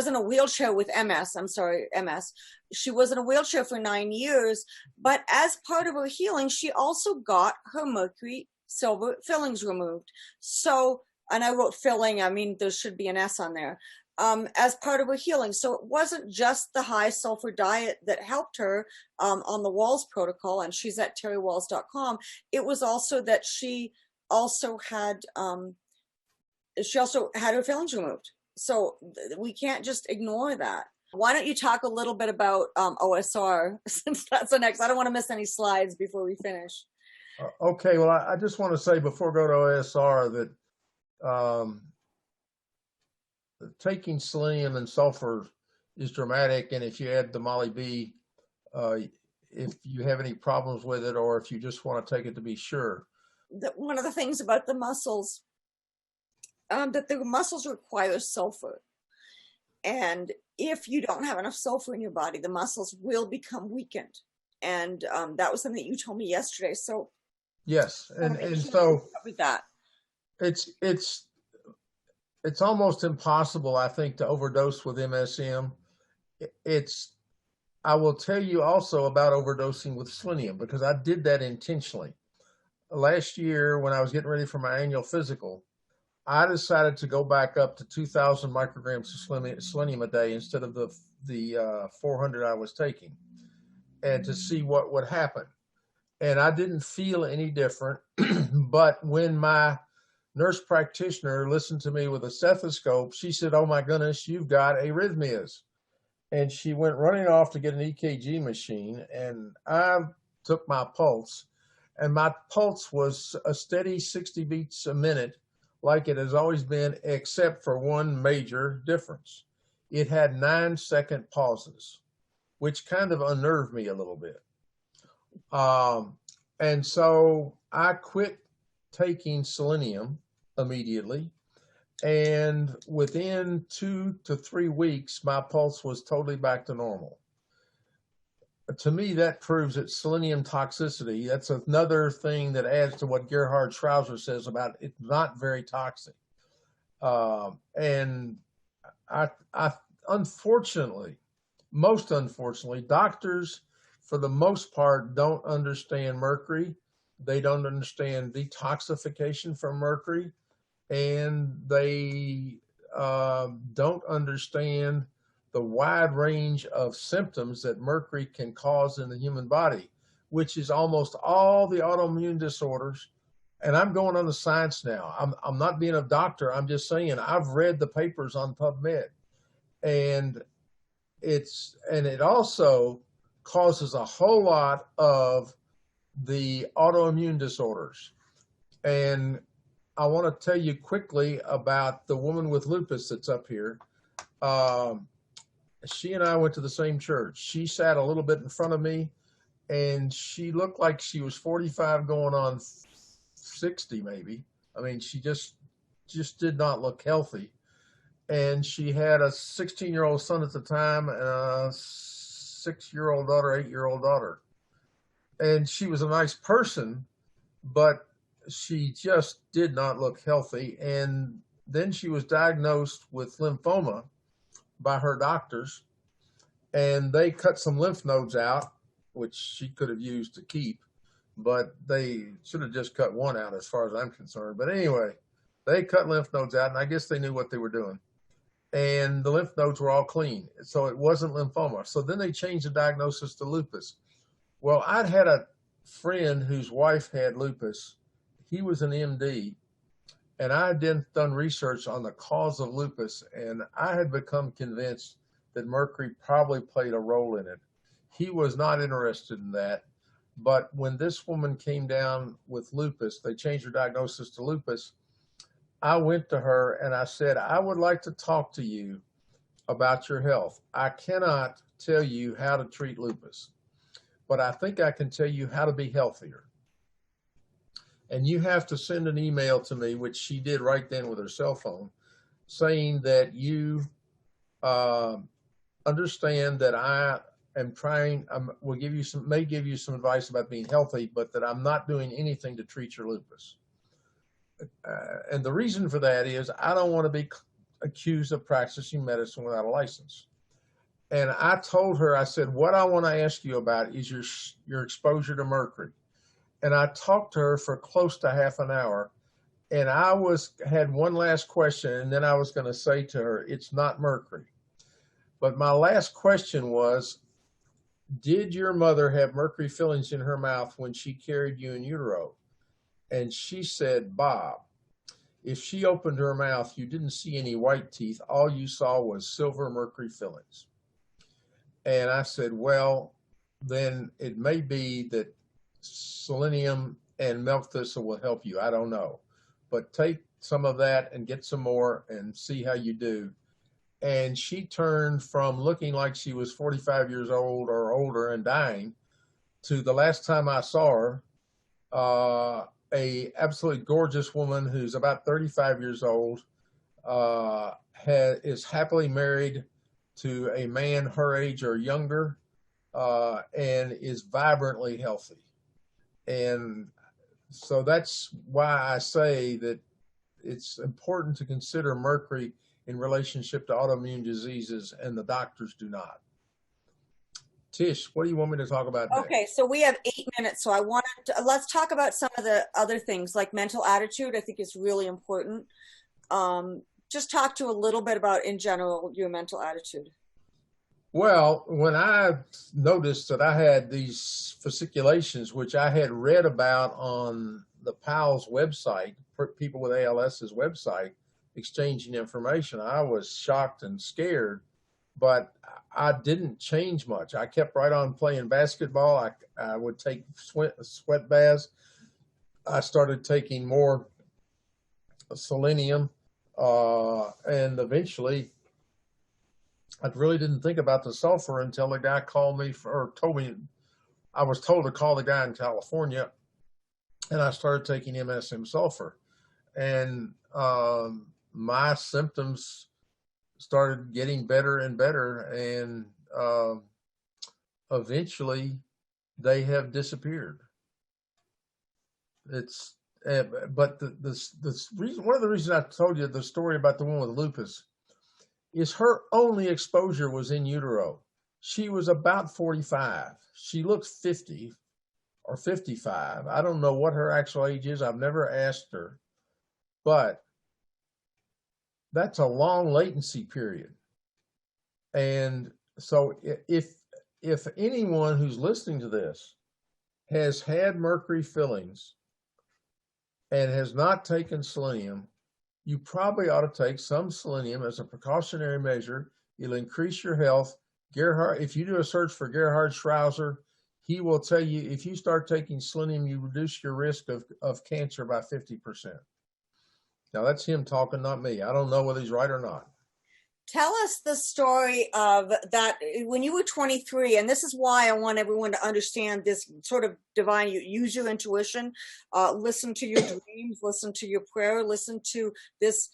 S2: in a wheelchair with MS. MS. She was in a wheelchair for 9 years, but as part of her healing, she also got her mercury silver fillings removed. So, and I wrote filling, I mean, there should be an S on there. As part of her healing. So it wasn't just the high sulfur diet that helped her on the Walls protocol, and she's at terrywalls.com. It was also that she also had her fillings removed. So we can't just ignore that. Why don't you talk a little bit about OSR, since that's the next. I don't want to miss any slides before we finish.
S3: Okay, well, I just want to say before we go to OSR that taking selenium and sulfur is dramatic, and if you add the Molly B, if you have any problems with it, or if you just want to take it to be sure.
S2: One of the things about the muscles, that the muscles require sulfur, and if you don't have enough sulfur in your body, the muscles will become weakened, and that was something that you told me yesterday. So
S3: yes, and so
S2: with that,
S3: it's almost impossible, I think, to overdose with MSM. I will tell you also about overdosing with selenium because I did that intentionally. Last year, when I was getting ready for my annual physical, I decided to go back up to 2,000 micrograms of selenium a day instead of the 400 I was taking, and to see what would happen. And I didn't feel any different. But when my nurse practitioner listened to me with a stethoscope, she said, "Oh my goodness, you've got arrhythmias." And she went running off to get an EKG machine, and I took my pulse, and my pulse was a steady 60 beats a minute, like it has always been, except for one major difference. It had 9-second pauses, which kind of unnerved me a little bit. And so I quit taking selenium immediately, and within 2 to 3 weeks, my pulse was totally back to normal. To me, that proves that selenium toxicity, that's another thing that adds to what Gerhard Schrauser says about it's not very toxic. And I unfortunately, most unfortunately, doctors, for the most part, don't understand mercury. They don't understand detoxification from mercury, and they don't understand the wide range of symptoms that mercury can cause in the human body, which is almost all the autoimmune disorders. And I'm going on the science now. I'm not being a doctor. I'm just saying I've read the papers on PubMed, and it also causes a whole lot of the autoimmune disorders. And I want to tell you quickly about the woman with lupus that's up here. she and I went to the same church. She sat a little bit in front of me, and she looked like she was 45 going on 60 maybe. I mean, she just did not look healthy. And she had a 16-year-old son at the time and a 6-year-old daughter, 8-year-old daughter. And she was a nice person, but she just did not look healthy. And then she was diagnosed with lymphoma by her doctors, and they cut some lymph nodes out, which she could have used to keep, but they should have just cut one out as far as I'm concerned. But anyway, they cut lymph nodes out, and I guess they knew what they were doing. And the lymph nodes were all clean, so it wasn't lymphoma. So then they changed the diagnosis to lupus. Well, I'd had a friend whose wife had lupus. He was an MD, and I had done research on the cause of lupus, and I had become convinced that mercury probably played a role in it. He was not interested in that, but when this woman came down with lupus, they changed her diagnosis to lupus. I went to her and I said, I would like to talk to you about your health. I cannot tell you how to treat lupus, but I think I can tell you how to be healthier. And you have to send an email to me, which she did right then with her cell phone, saying that you understand that I am trying, may give you some advice about being healthy, but that I'm not doing anything to treat your lupus. And the reason for that is I don't want to be accused of practicing medicine without a license. And I told her, I said, what I want to ask you about is your exposure to mercury. And I talked to her for close to half an hour. And I had one last question, and then I was going to say to her, it's not mercury. But my last question was, did your mother have mercury fillings in her mouth when she carried you in utero? And she said, Bob, if she opened her mouth, you didn't see any white teeth. All you saw was silver mercury fillings. And I said, well, then it may be that selenium and milk thistle will help you. I don't know. But take some of that and get some more and see how you do. And she turned from looking like she was 45 years old or older and dying to, the last time I saw her, a absolutely gorgeous woman who's about 35 years old, is happily married to a man her age or younger, and is vibrantly healthy. And so that's why I say that it's important to consider mercury in relationship to autoimmune diseases, and the doctors do not. Tish, what do you want me to talk about next?
S2: Okay, so we have 8 minutes, so let's talk about some of the other things, like mental attitude. I think is really important. Just talk to a little bit about, in general, your mental attitude.
S3: Well, when I noticed that I had these fasciculations, which I had read about on the PALS website, people with ALS's website, exchanging information, I was shocked and scared, but I didn't change much. I kept right on playing basketball. I would take sweat baths. I started taking more selenium, and eventually I really didn't think about the sulfur until the guy called me told me, I was told to call the guy in California, and I started taking MSM sulfur. And my symptoms started getting better and better, and eventually they have disappeared. But the reason, one of the reasons I told you the story about the one with lupus is her only exposure was in utero. She was about 45. She looked 50 or 55. I don't know what her actual age is. I've never asked her, but that's a long latency period. And so if anyone who's listening to this has had mercury fillings and has not taken selenium, you probably ought to take some selenium as a precautionary measure. It'll increase your health. Gerhard, if you do a search for Gerhard Schrauser, he will tell you if you start taking selenium, you reduce your risk of cancer by 50%. Now that's him talking, not me. I don't know whether he's right or not.
S2: Tell us the story of that when you were 23, and this is why I want everyone to understand this sort of divine. You use your intuition, listen to your dreams, listen to your prayer, listen to this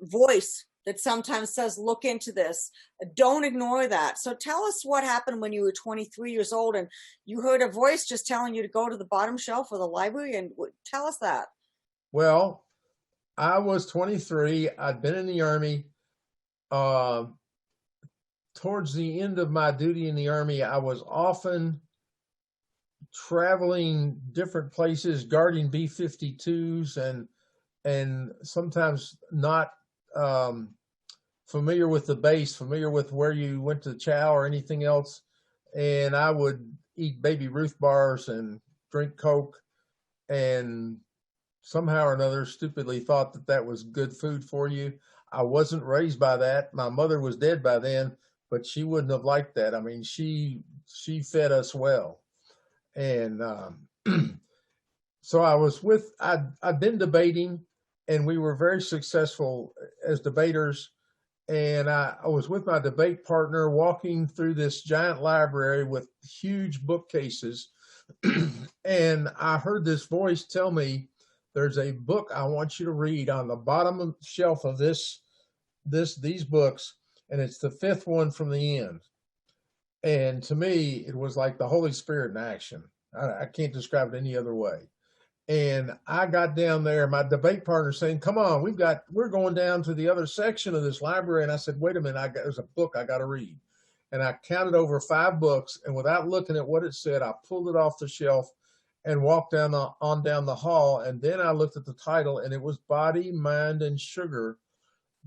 S2: voice that sometimes says, look into this. Don't ignore that. So tell us what happened when you were 23 years old and you heard a voice just telling you to go to the bottom shelf of the library, and tell us that.
S3: Well, I was 23. I'd been in the Army. Towards the end of my duty in the Army, I was often traveling different places, guarding B-52s, and sometimes not familiar with the base, familiar with where you went to chow or anything else. And I would eat Baby Ruth bars and drink Coke, and somehow or another stupidly thought that that was good food for you. I wasn't raised by that. My mother was dead by then, but she wouldn't have liked that. I mean, she fed us well. And so I'd been debating, and we were very successful as debaters. And I was with my debate partner walking through this giant library with huge bookcases. And I heard this voice tell me, there's a book I want you to read on the bottom shelf of these books, and it's the fifth one from the end. And to me, it was like the Holy Spirit in action. I can't describe it any other way. And I got down there, my debate partner saying, come on, we're going down to the other section of this library. And I said, wait a minute, there's a book I got to read. And I counted over 5 books, and without looking at what it said, I pulled it off the shelf and walked down the hall. And then I looked at the title, and it was Body, Mind, and Sugar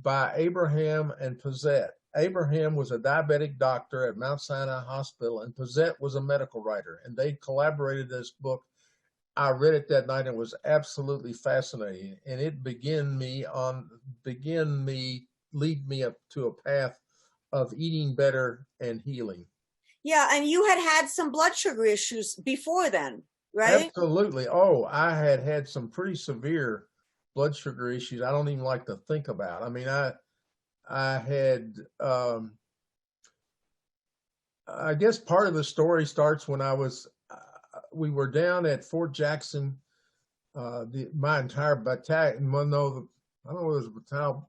S3: by Abraham and Pizzette. Abraham was a diabetic doctor at Mount Sinai Hospital, and Pizzette was a medical writer, and they collaborated this book. I read it that night and it was absolutely fascinating, and it lead me up to a path of eating better and healing.
S2: Yeah, and you had some blood sugar issues before then, right?
S3: Absolutely. Oh, I had some pretty severe blood sugar issues I don't even like to think about. I mean, I had, I guess part of the story starts when we were down at Fort Jackson, my entire battalion, I don't know if it was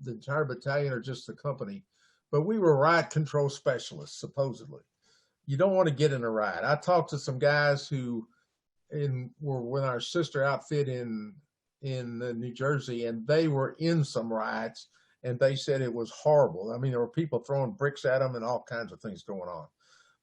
S3: the entire battalion or just the company, but we were riot control specialists, supposedly. You don't want to get in a riot. I talked to some guys who were with our sister outfit in New Jersey, and they were in some riots, and they said it was horrible. I mean, there were people throwing bricks at them and all kinds of things going on.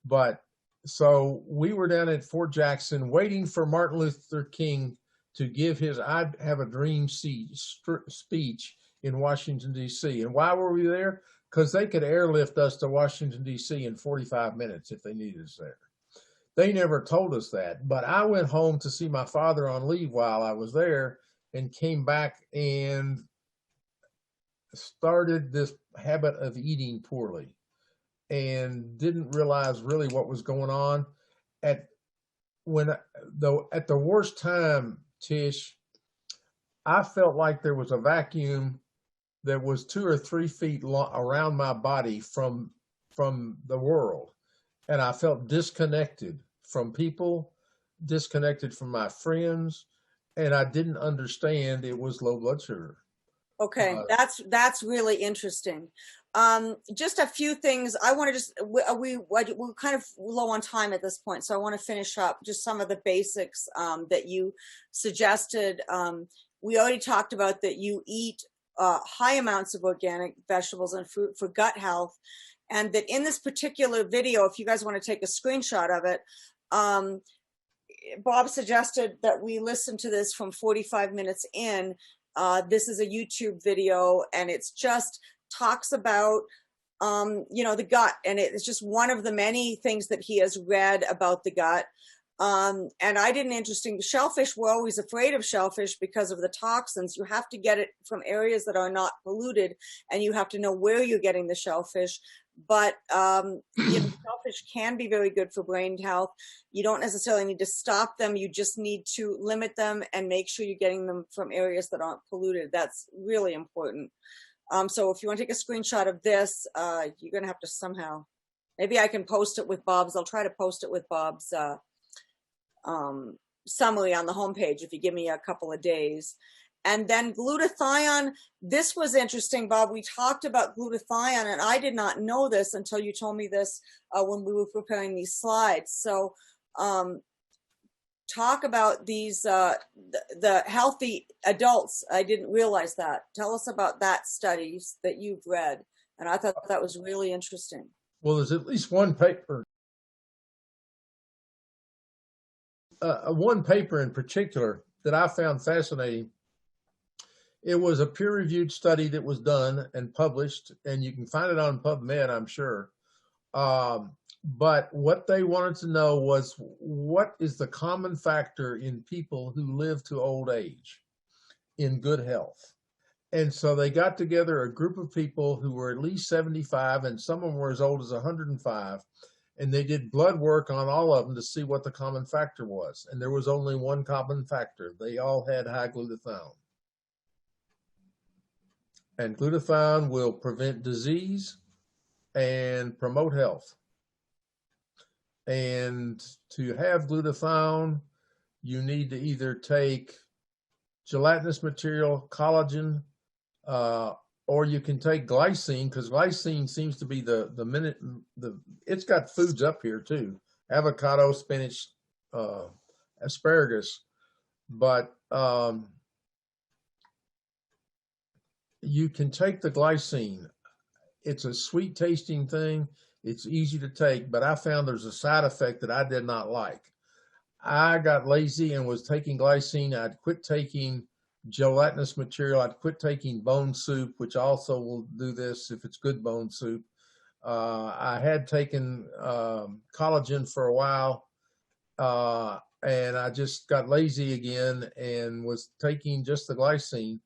S3: But so we were down at Fort Jackson waiting for Martin Luther King to give his "I Have a Dream" speech in Washington, D.C. And why were we there? Because they could airlift us to Washington, D.C. in 45 minutes if they needed us there. They never told us that. But I went home to see my father on leave while I was there, and came back and started this habit of eating poorly, and didn't realize really what was going on. At the worst time, Tish, I felt like there was a vacuum that was 2 or 3 feet long around my body from the world. And I felt disconnected from people, disconnected from my friends, and I didn't understand it was low blood sugar.
S2: Okay, that's really interesting. Just a few things. I want to we're kind of low on time at this point, so I want to finish up just some of the basics that you suggested. We already talked about that you eat high amounts of organic vegetables and fruit for gut health, and that in this particular video, if you guys want to take a screenshot of it, Bob suggested that we listen to this from 45 minutes in. This is a YouTube video, and it's just talks about, the gut. And it's just one of the many things that he has read about the gut. And I did an interesting shellfish. We're always afraid of shellfish because of the toxins. You have to get it from areas that are not polluted, and you have to know where you're getting the shellfish. But shellfish can be very good for brain health. You don't necessarily need to stop them. You just need to limit them and make sure you're getting them from areas that aren't polluted. That's really important. So if you want to take a screenshot of this, you're going to have to somehow, maybe I can post it with Bob's. I'll try to post it with Bob's summary on the homepage if you give me a couple of days. And then glutathione, this was interesting, Bob. We talked about glutathione, and I did not know this until you told me this when we were preparing these slides. So talk about these, the healthy adults. I didn't realize that. Tell us about that studies that you've read. And I thought that was really interesting.
S3: Well, there's at least one paper in particular that I found fascinating. It was a peer-reviewed study that was done and published, and you can find it on PubMed, I'm sure. But what they wanted to know was, what is the common factor in people who live to old age in good health? And so they got together a group of people who were at least 75, and some of them were as old as 105. And they did blood work on all of them to see what the common factor was. And there was only one common factor. They all had high glutathione. And glutathione will prevent disease and promote health. And to have glutathione, you need to either take gelatinous material, collagen, or you can take glycine, because glycine seems to be it's got foods up here too, avocado, spinach, asparagus, but you can take the glycine. It's a sweet tasting thing. It's easy to take, but I found there's a side effect that I did not like. I got lazy and was taking glycine. I'd quit taking gelatinous material. I'd quit taking bone soup, which also will do this if it's good bone soup. I had taken collagen for a while, and I just got lazy again and was taking just the glycine.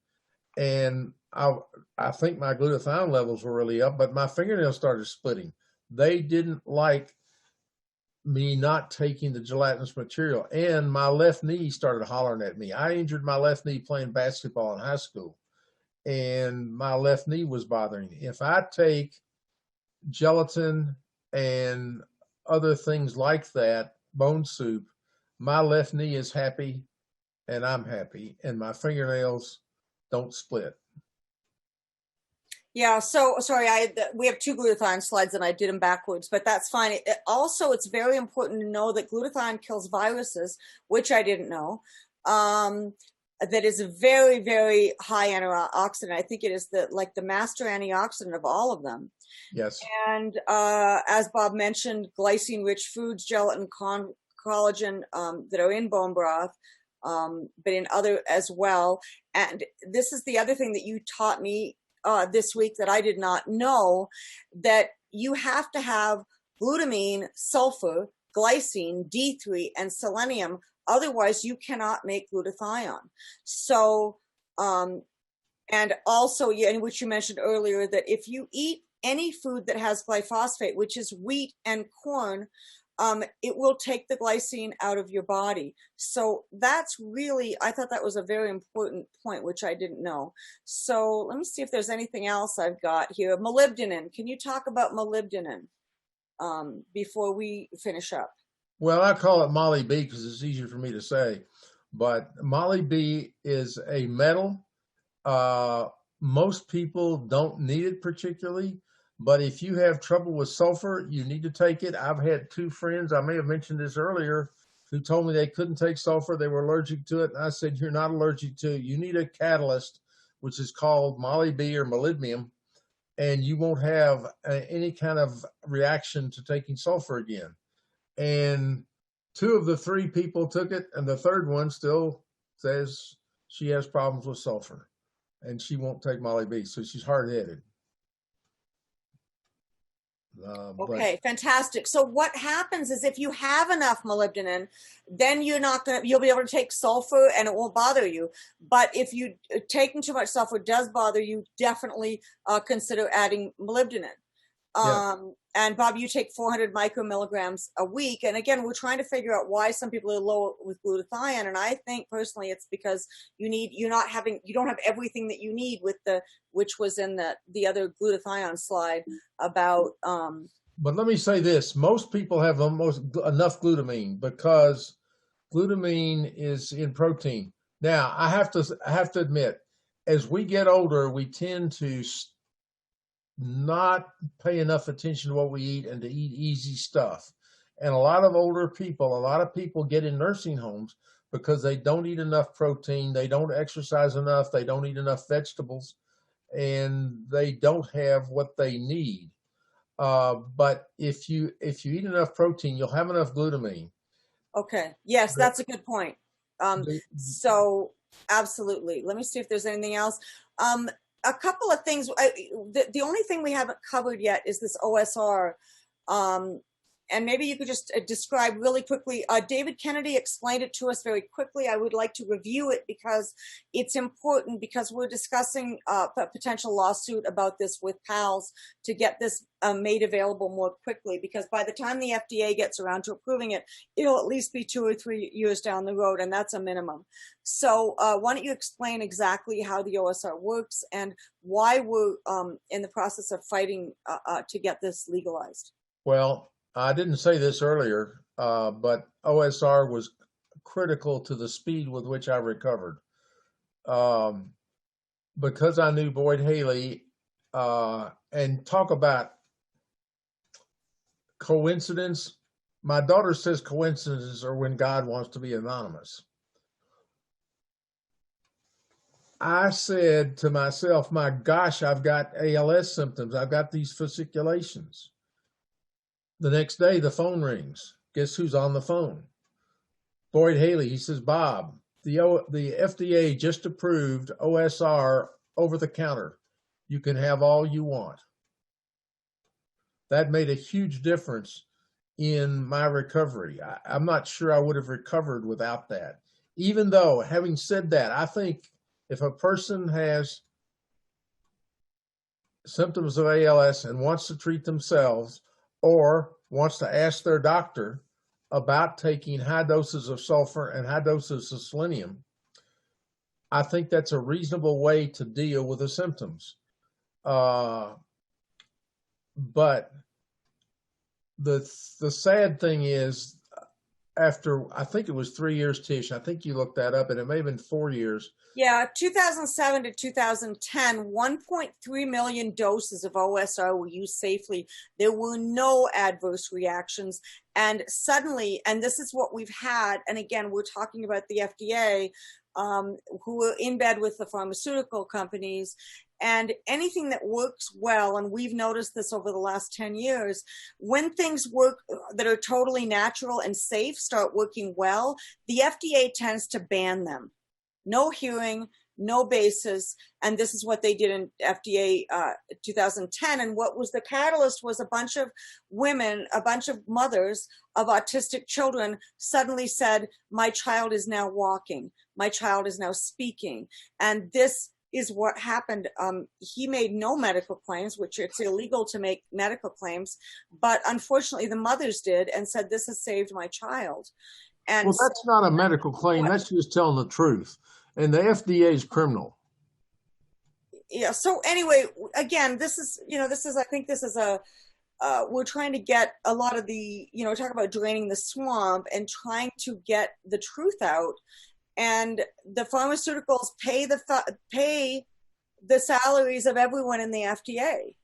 S3: And I think my glutathione levels were really up, but my fingernails started splitting. They didn't like me not taking the gelatinous material, and my left knee started hollering at me. I injured my left knee playing basketball in high school, and my left knee was bothering me. If I take gelatin and other things like that, bone soup, my left knee is happy and I'm happy, and my fingernails don't split.
S2: Yeah, so sorry, we have two glutathione slides and I did them backwards, but that's fine. Also, it's very important to know that glutathione kills viruses, which I didn't know. That is a very, very high antioxidant. I think it is the master antioxidant of all of them.
S3: Yes.
S2: And as Bob mentioned, glycine-rich foods, gelatin, collagen that are in bone broth, but in other as well. And this is the other thing that you taught me this week that I did not know, that you have to have glutamine, sulfur, glycine, D3, and selenium. Otherwise, you cannot make glutathione. So, and also, and which you mentioned earlier, that if you eat any food that has glyphosate, which is wheat and corn, it will take the glycine out of your body. So that's really, I thought that was a very important point, which I didn't know. So let me see if there's anything else I've got here. Molybdenum. Can you talk about molybdenum before we finish up?
S3: Well, I call it Molly B because it's easier for me to say. But Molly B is a metal. Most people don't need it particularly. But if you have trouble with sulfur, you need to take it. I've had two friends, I may have mentioned this earlier, who told me they couldn't take sulfur. They were allergic to it. And I said, you're not allergic to it. You need a catalyst, which is called Molly B or molybdenum, and you won't have any kind of reaction to taking sulfur again. And two of the three people took it, and the third one still says she has problems with sulfur, and she won't take Molly B, so she's hard-headed.
S2: Okay, fantastic. So what happens is if you have enough molybdenum, then you'll be able to take sulfur and it won't bother you. But if you taking too much sulfur does bother you, definitely consider adding molybdenum.
S3: Yeah.
S2: And Bob, you take 400 micromilligrams a week. And again, we're trying to figure out why some people are low with glutathione. And I think personally, it's because you don't have everything that you need with which was in the other glutathione slide about.
S3: But let me say this: most people have almost enough glutamine because glutamine is in protein. Now, I have to admit, as we get older, we tend to not pay enough attention to what we eat and to eat easy stuff. And a lot of people get in nursing homes because they don't eat enough protein, they don't exercise enough, they don't eat enough vegetables, and they don't have what they need. But if you eat enough protein, you'll have enough glutamine.
S2: Okay. Yes, that's a good point. So absolutely. Let me see if there's anything else. A couple of things. The only thing we haven't covered yet is this OSR. And maybe you could just describe really quickly. David Kennedy explained it to us very quickly. I would like to review it because it's important, because we're discussing a potential lawsuit about this with PALS to get this made available more quickly, because by the time the FDA gets around to approving it, it'll at least be 2 or 3 years down the road, and that's a minimum. So why don't you explain exactly how the OSR works and why we're in the process of fighting to get this legalized?
S3: Well, I didn't say this earlier, but OSR was critical to the speed with which I recovered. Because I knew Boyd Haley, and talk about coincidence. My daughter says coincidences are when God wants to be anonymous. I said to myself, my gosh, I've got ALS symptoms. I've got these fasciculations. The next day, the phone rings. Guess who's on the phone? Boyd Haley. He says, Bob, the FDA just approved OSR over the counter. You can have all you want. That made a huge difference in my recovery. I'm not sure I would have recovered without that. Even though, having said that, I think if a person has symptoms of ALS and wants to treat themselves, or wants to ask their doctor about taking high doses of sulfur and high doses of selenium, I think that's a reasonable way to deal with the symptoms. But the sad thing is, after, I think it was 3 years, Tish, I think you looked that up, and it may have been 4 years.
S2: Yeah, 2007 to 2010, 1.3 million doses of OSR were used safely. There were no adverse reactions. And suddenly, and this is what we've had, and again, we're talking about the FDA, who are in bed with the pharmaceutical companies, and anything that works well, and we've noticed this over the last 10 years, when things work that are totally natural and safe start working well, the FDA tends to ban them. No hearing, no basis, and this is what they did in FDA 2010. And what was the catalyst was a bunch of women, a bunch of mothers of autistic children suddenly said, my child is now walking, my child is now speaking. And this is what happened. He made no medical claims, which it's illegal to make medical claims, but unfortunately the mothers did and said, this has saved my child. And
S3: well, that's not a medical claim. That's just telling the truth. And the FDA is criminal.
S2: Yeah. So anyway, again, this is, I think this is we're trying to get a lot of the, talk about draining the swamp and trying to get the truth out. And the pharmaceuticals pay the salaries of everyone in the FDA.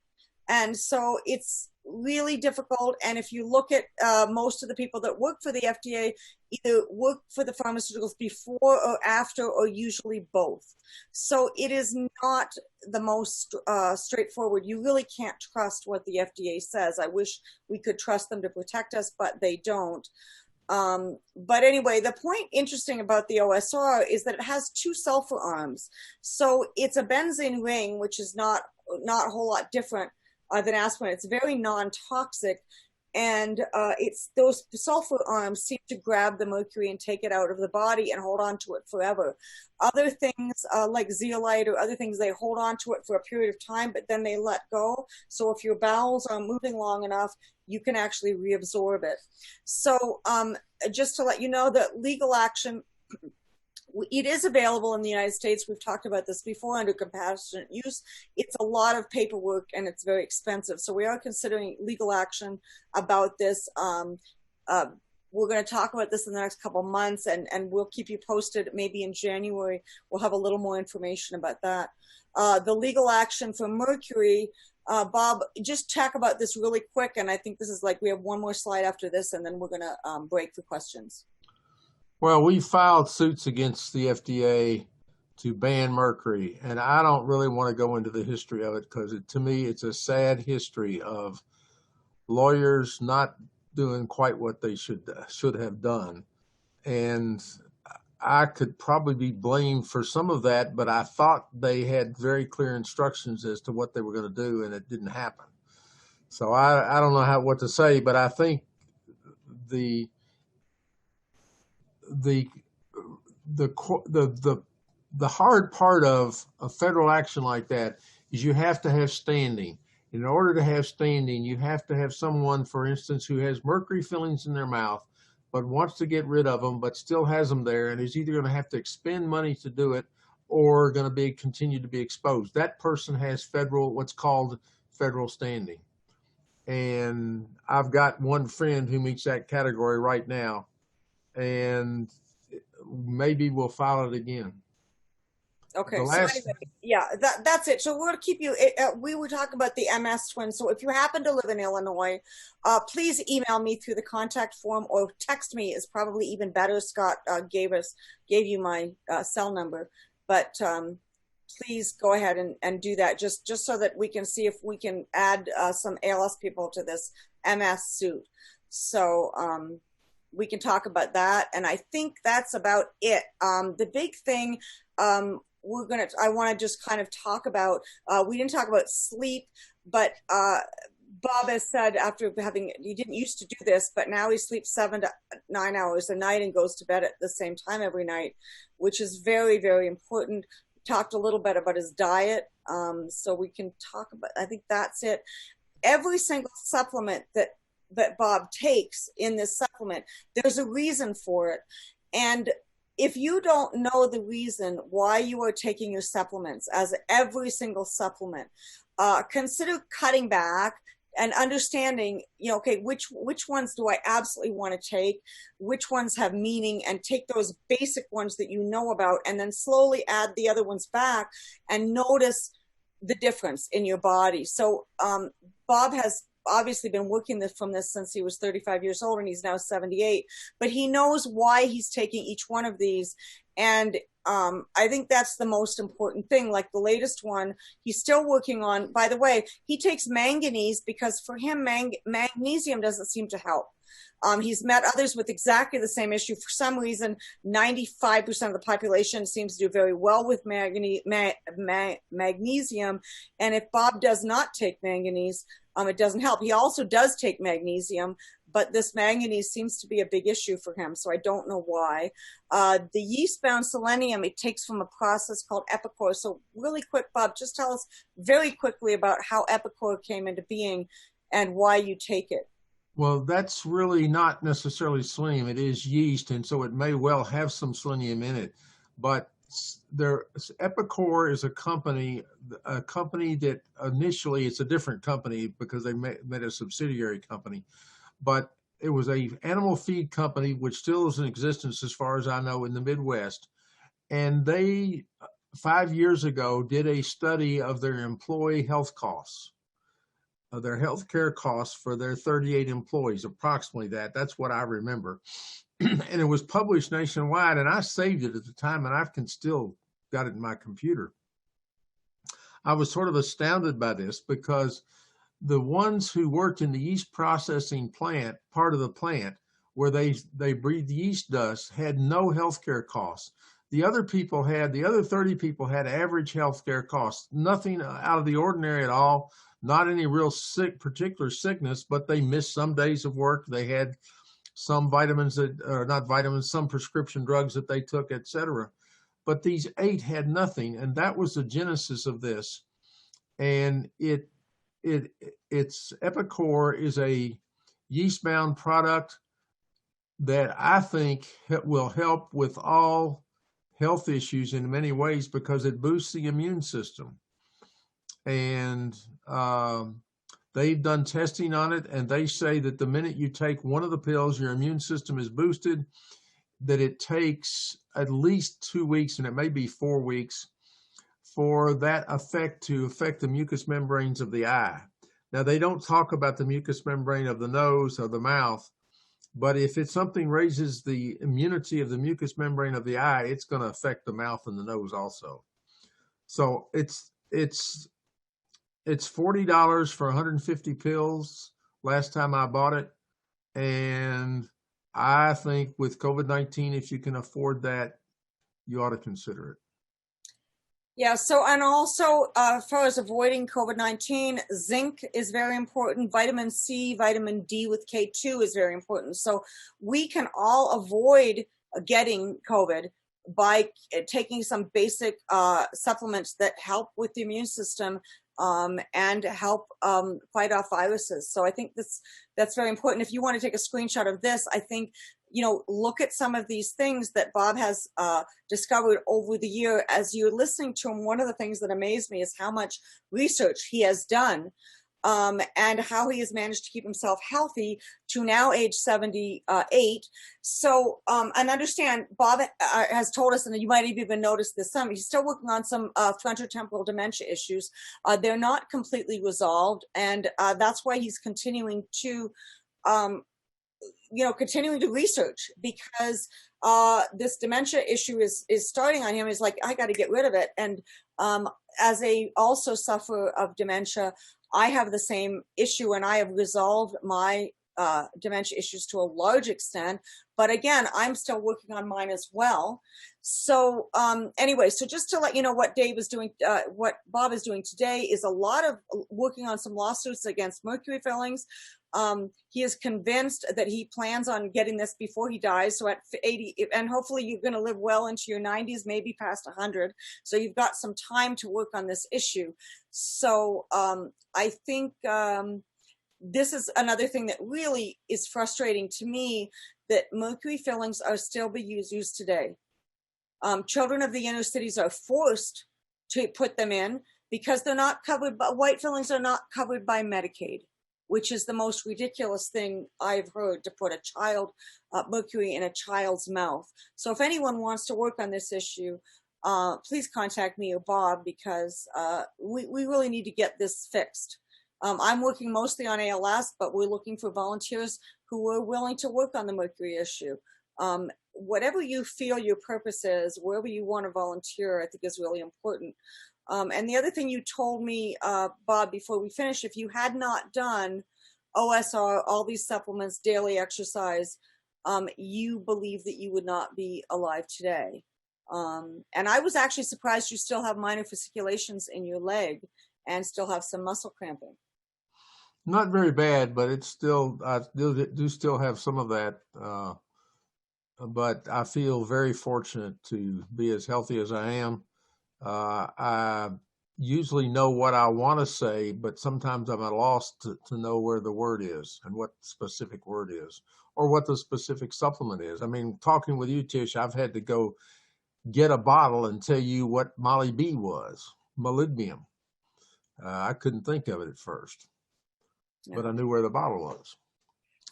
S2: And so it's really difficult. And if you look at most of the people that work for the FDA, either work for the pharmaceuticals before or after, or usually both. So it is not the most straightforward. You really can't trust what the FDA says. I wish we could trust them to protect us, but they don't. But anyway, the point interesting about the OSR is that it has 2 sulfur arms. So it's a benzene ring, which is not a whole lot different than aspirin. It's very non-toxic. and it's those sulfur arms seem to grab the mercury and take it out of the body and hold on to it forever. Other things like zeolite or other things, they hold on to it for a period of time, but then they let go. So if your bowels are moving long enough, you can actually reabsorb it. So just to let you know that legal action, it is available in the United States. We've talked about this before under compassionate use. It's a lot of paperwork and it's very expensive. So we are considering legal action about this. We're going to talk about this in the next couple of months, and we'll keep you posted. Maybe in January, we'll have a little more information about that. The legal action for mercury, Bob, just talk about this really quick. And I think this is like, we have one more slide after this, and then we're going to break for questions.
S3: Well, we filed suits against the FDA to ban mercury, and I don't really want to go into the history of it because to me, it's a sad history of lawyers not doing quite what they should have done. And I could probably be blamed for some of that, but I thought they had very clear instructions as to what they were going to do, and it didn't happen. So I don't know what to say, but I think the hard part of a federal action like that is you have to have standing. In order to have standing, you have to have someone, for instance, who has mercury fillings in their mouth, but wants to get rid of them, but still has them there, and is either going to have to expend money to do it or going to continue to be exposed. That person has what's called federal standing. And I've got one friend who meets that category right now, and maybe we'll file it again.
S2: Okay, so anyway, yeah, that's it. So we're going to keep you, we were talking about the MS twins. So if you happen to live in Illinois, please email me through the contact form, or text me is probably even better. Scott gave you my cell number, but please go ahead and do that just so that we can see if we can add some ALS people to this MS suit. So we can talk about that. And I think that's about it. The big thing, I want to just kind of talk about, we didn't talk about sleep, but Bob has said he didn't used to do this, but now he sleeps 7 to 9 hours a night and goes to bed at the same time every night, which is very, very important. We talked a little bit about his diet. So we can talk about, I think that's it. Every single supplement that Bob takes in this supplement, there's a reason for it. And if you don't know the reason why you are taking your supplements, as every single supplement, consider cutting back and understanding, okay, which ones do I absolutely want to take, which ones have meaning, and take those basic ones that you know about, and then slowly add the other ones back and notice the difference in your body. So Bob has obviously been working from this since he was 35 years old, and he's now 78, but he knows why he's taking each one of these. And I think that's the most important thing. Like the latest one, he's still working on, by the way, he takes manganese because for him, magnesium doesn't seem to help. He's met others with exactly the same issue. For some reason, 95% of the population seems to do very well with magnesium. And if Bob does not take manganese, it doesn't help. He also does take magnesium, but this manganese seems to be a big issue for him. So I don't know why. The yeast-bound selenium, it takes from a process called Epicor. So really quick, Bob, just tell us very quickly about how Epicor came into being and why you take it.
S3: Well, that's really not necessarily selenium. It is yeast, and so it may well have some selenium in it. But Epicor is a company that initially, it's a different company because they made a subsidiary company, but it was a animal feed company which still is in existence as far as I know in the Midwest. And they 5 years ago did a study of their employee health costs, of their health care costs for their 38 employees, approximately that. That's what I remember. And it was published nationwide, and I saved it at the time, and I can still got it in my computer. I was sort of astounded by this because the ones who worked in the yeast processing plant, part of the plant, where they breathed yeast dust, had no healthcare costs. The other 30 people had average healthcare costs, nothing out of the ordinary at all, not any real particular sickness, but they missed some days of work. They had some vitamins that are not vitamins, some prescription drugs that they took, etc. But these 8 had nothing, and that was the genesis of this. And it's Epicor is a yeast-bound product that I think will help with all health issues in many ways because it boosts the immune system. And they've done testing on it, and they say that the minute you take one of the pills, your immune system is boosted, that it takes at least 2 weeks, and it may be 4 weeks, for that effect to affect the mucous membranes of the eye. Now, they don't talk about the mucous membrane of the nose or the mouth, but if it's something raises the immunity of the mucous membrane of the eye, it's going to affect the mouth and the nose also. So it's $40 for 150 pills last time I bought it. And I think with COVID-19, if you can afford that, you ought to consider it.
S2: Yeah, so, and also as far as avoiding COVID-19, zinc is very important. Vitamin C, vitamin D with K2 is very important. So we can all avoid getting COVID by taking some basic supplements that help with the immune system and help fight off viruses. So I think that's very important. If you want to take a screenshot of this, I think, look at some of these things that Bob has discovered over the year. As you're listening to him, one of the things that amazed me is how much research he has done and how he has managed to keep himself healthy to now age 78. So, and understand, Bob has told us, and you might have even noticed this, he's still working on some frontotemporal dementia issues. They're not completely resolved, and that's why he's continuing to research, because this dementia issue is starting on him. He's like, I got to get rid of it. And as a also sufferer of dementia, I have the same issue, and I have resolved my dementia issues to a large extent. But again, I'm still working on mine as well. So anyway, so just to let you know what Dave is doing, what Bob is doing today is a lot of working on some lawsuits against mercury fillings. He is convinced that he plans on getting this before he dies. So at 80, and hopefully you're going to live well into your 90s, maybe past 100. So you've got some time to work on this issue. So I think this is another thing that really is frustrating to me, that mercury fillings are still being used today. Children of the inner cities are forced to put them in because they're not covered, but white fillings are not covered by Medicaid, which is the most ridiculous thing I've heard, to put a child mercury in a child's mouth. So if anyone wants to work on this issue, please contact me or Bob, because we really need to get this fixed. I'm working mostly on ALS, but we're looking for volunteers who are willing to work on the mercury issue. Whatever you feel your purpose is, wherever you want to volunteer, I think is really important. And the other thing you told me, Bob, before we finish, if you had not done OSR, all these supplements, daily exercise, you believe that you would not be alive today. And I was actually surprised you still have minor fasciculations in your leg and still have some muscle cramping.
S3: Not very bad, but it's still, I do still have some of that. But I feel very fortunate to be as healthy as I am. I usually know what I want to say, but sometimes I'm at a loss to know where the word is and what the specific word is, or what the specific supplement is. I mean, talking with you, Tish, I've had to go get a bottle and tell you what Molly B was, molybdenum. I couldn't think of it at first, but I knew where the bottle was.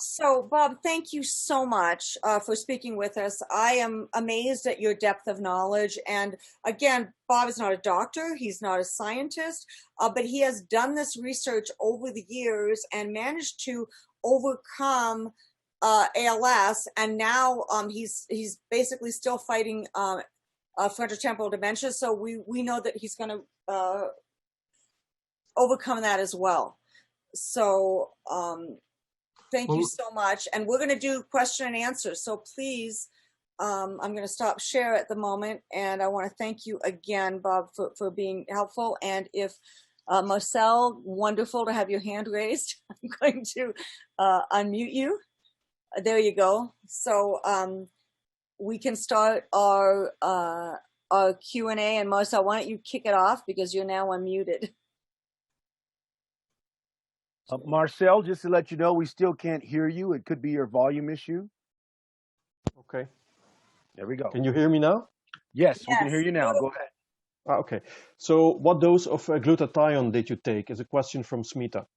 S2: So, Bob, thank you so much for speaking with us. I am amazed at your depth of knowledge. And again, Bob is not a doctor. He's not a scientist, but he has done this research over the years and managed to overcome ALS. And now he's basically still fighting frontotemporal dementia. So we know that he's going to overcome that as well. So, thank you so much. And we're going to do question and answer. So please, I'm going to stop share at the moment. And I want to thank you again, Bob, for being helpful. And if Marcel, wonderful to have your hand raised. I'm going to unmute you. There you go. So we can start our Q&A. And Marcel, why don't you kick it off because you're now unmuted.
S1: Marcel, just to let you know, we still can't hear you. It could be your volume issue.
S4: Okay.
S1: There we go.
S4: Can you hear me now?
S1: Yes, we can hear you now. Go ahead.
S4: Okay. So what dose of glutathione did you take is a question from Smita.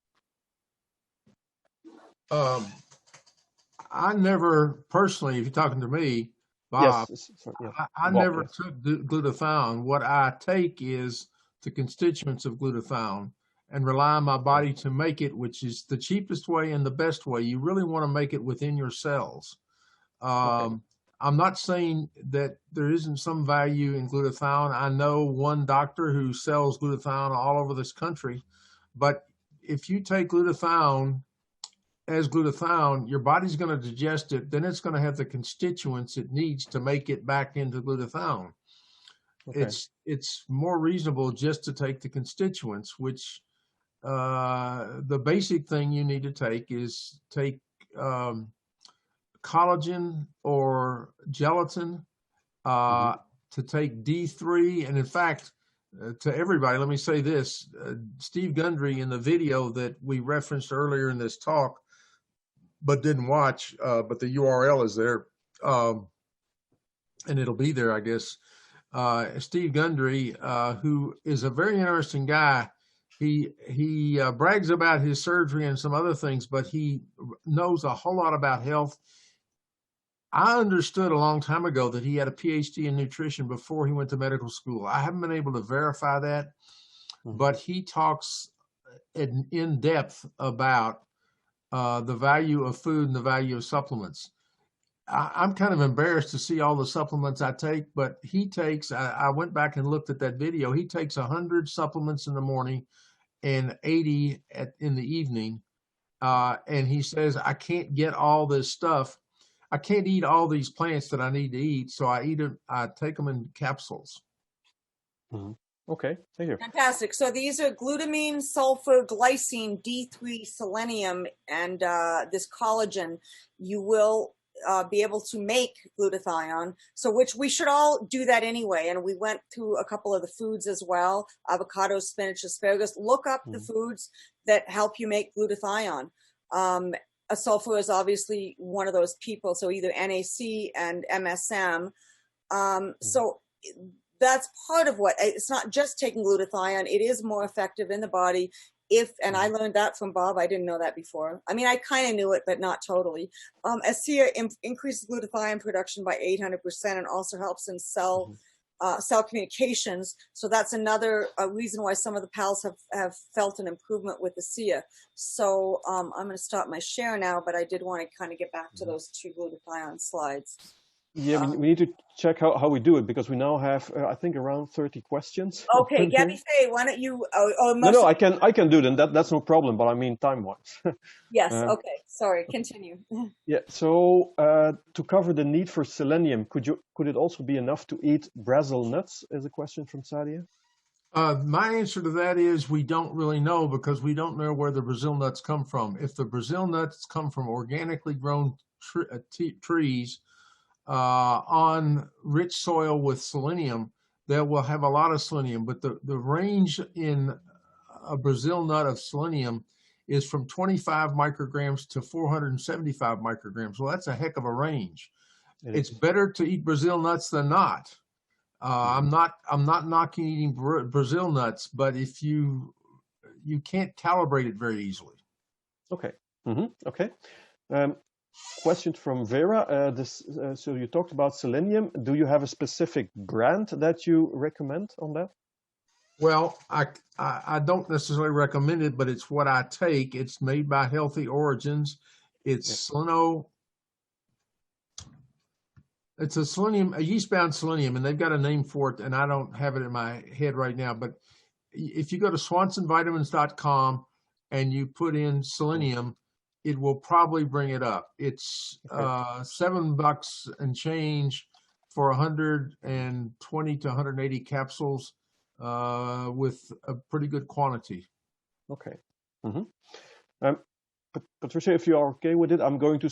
S3: I never, personally, if you're talking to me, Bob,
S4: Yes. Yeah.
S3: I
S4: Bob,
S3: never
S4: yes.
S3: took glutathione. What I take is the constituents of glutathione and rely on my body to make it, which is the cheapest way and the best way. You really want to make it within your cells.
S4: Okay.
S3: I'm not saying that there isn't some value in glutathione. I know one doctor who sells glutathione all over this country, but if you take glutathione as glutathione, your body's going to digest it, then it's going to have the constituents it needs to make it back into glutathione.
S4: Okay.
S3: It's more reasonable just to take the constituents, which the basic thing you need to take is take collagen or gelatin, to take D3. And in fact, to everybody, let me say this, Steve Gundry in the video that we referenced earlier in this talk, but didn't watch, but the URL is there, and it'll be there, I guess. Steve Gundry, who is a very interesting guy, he brags about his surgery and some other things, but he knows a whole lot about health. I understood a long time ago that he had a PhD in nutrition before he went to medical school. I haven't been able to verify that, but he talks in depth about the value of food and the value of supplements. I'm kind of embarrassed to see all the supplements I take, but he takes, I went back and looked at that video. He takes 100 supplements in the morning and 80 in the evening. And he says, I can't get all this stuff. I can't eat all these plants that I need to eat. So I take them in capsules.
S4: Okay, thank you.
S2: Fantastic. So these are glutamine, sulfur, glycine, D3, selenium, and this collagen. You will be able to make glutathione, so which we should all do that anyway. And we went through a couple of the foods as well: avocado, spinach, asparagus. Look up the foods that help you make glutathione. A sulfur is obviously one of those people, so either NAC and MSM. So that's part of what, it's not just taking glutathione, it is more effective in the body if, and I learned that from Bob, I didn't know that before. I mean, I kind of knew it, but not totally. ASEA increases glutathione production by 800% and also helps in cell communications. So that's another reason why some of the pals have felt an improvement with ASEA. So I'm going to stop my share now, but I did want to kind of get back to those two glutathione slides.
S4: Yeah, we need to check how we do it because we now have, I think, around 30 questions.
S2: Okay, Gabby Faye, why don't you?
S4: No, I can do them. That's no problem. But I mean, time-wise.
S2: Yes. Okay. Sorry. Continue.
S4: Yeah. So to cover the need for selenium, could it also be enough to eat Brazil nuts? Is a question from Sadia.
S3: My answer to that is we don't really know because we don't know where the Brazil nuts come from. If the Brazil nuts come from organically grown trees on rich soil with selenium, they will have a lot of selenium. But the range in a Brazil nut of selenium is from 25 micrograms to 475 micrograms. Well, that's a heck of a range. It's better to eat Brazil nuts than not. I'm not knocking eating Brazil nuts, but if you can't calibrate it very easily.
S4: Okay. Okay. Question from Vera. So you talked about selenium. Do you have a specific brand that you recommend on that?
S3: Well, I don't necessarily recommend it, but it's what I take. It's made by Healthy Origins. It's Seleno. It's a selenium, a yeast-bound selenium, and they've got a name for it, and I don't have it in my head right now. But if you go to swansonvitamins.com and you put in selenium, it will probably bring it up. It's $7 and change for 120 to 180 capsules. with a pretty good quantity.
S4: Okay. Mm-hmm. Patricia, if you are okay with it, I'm going to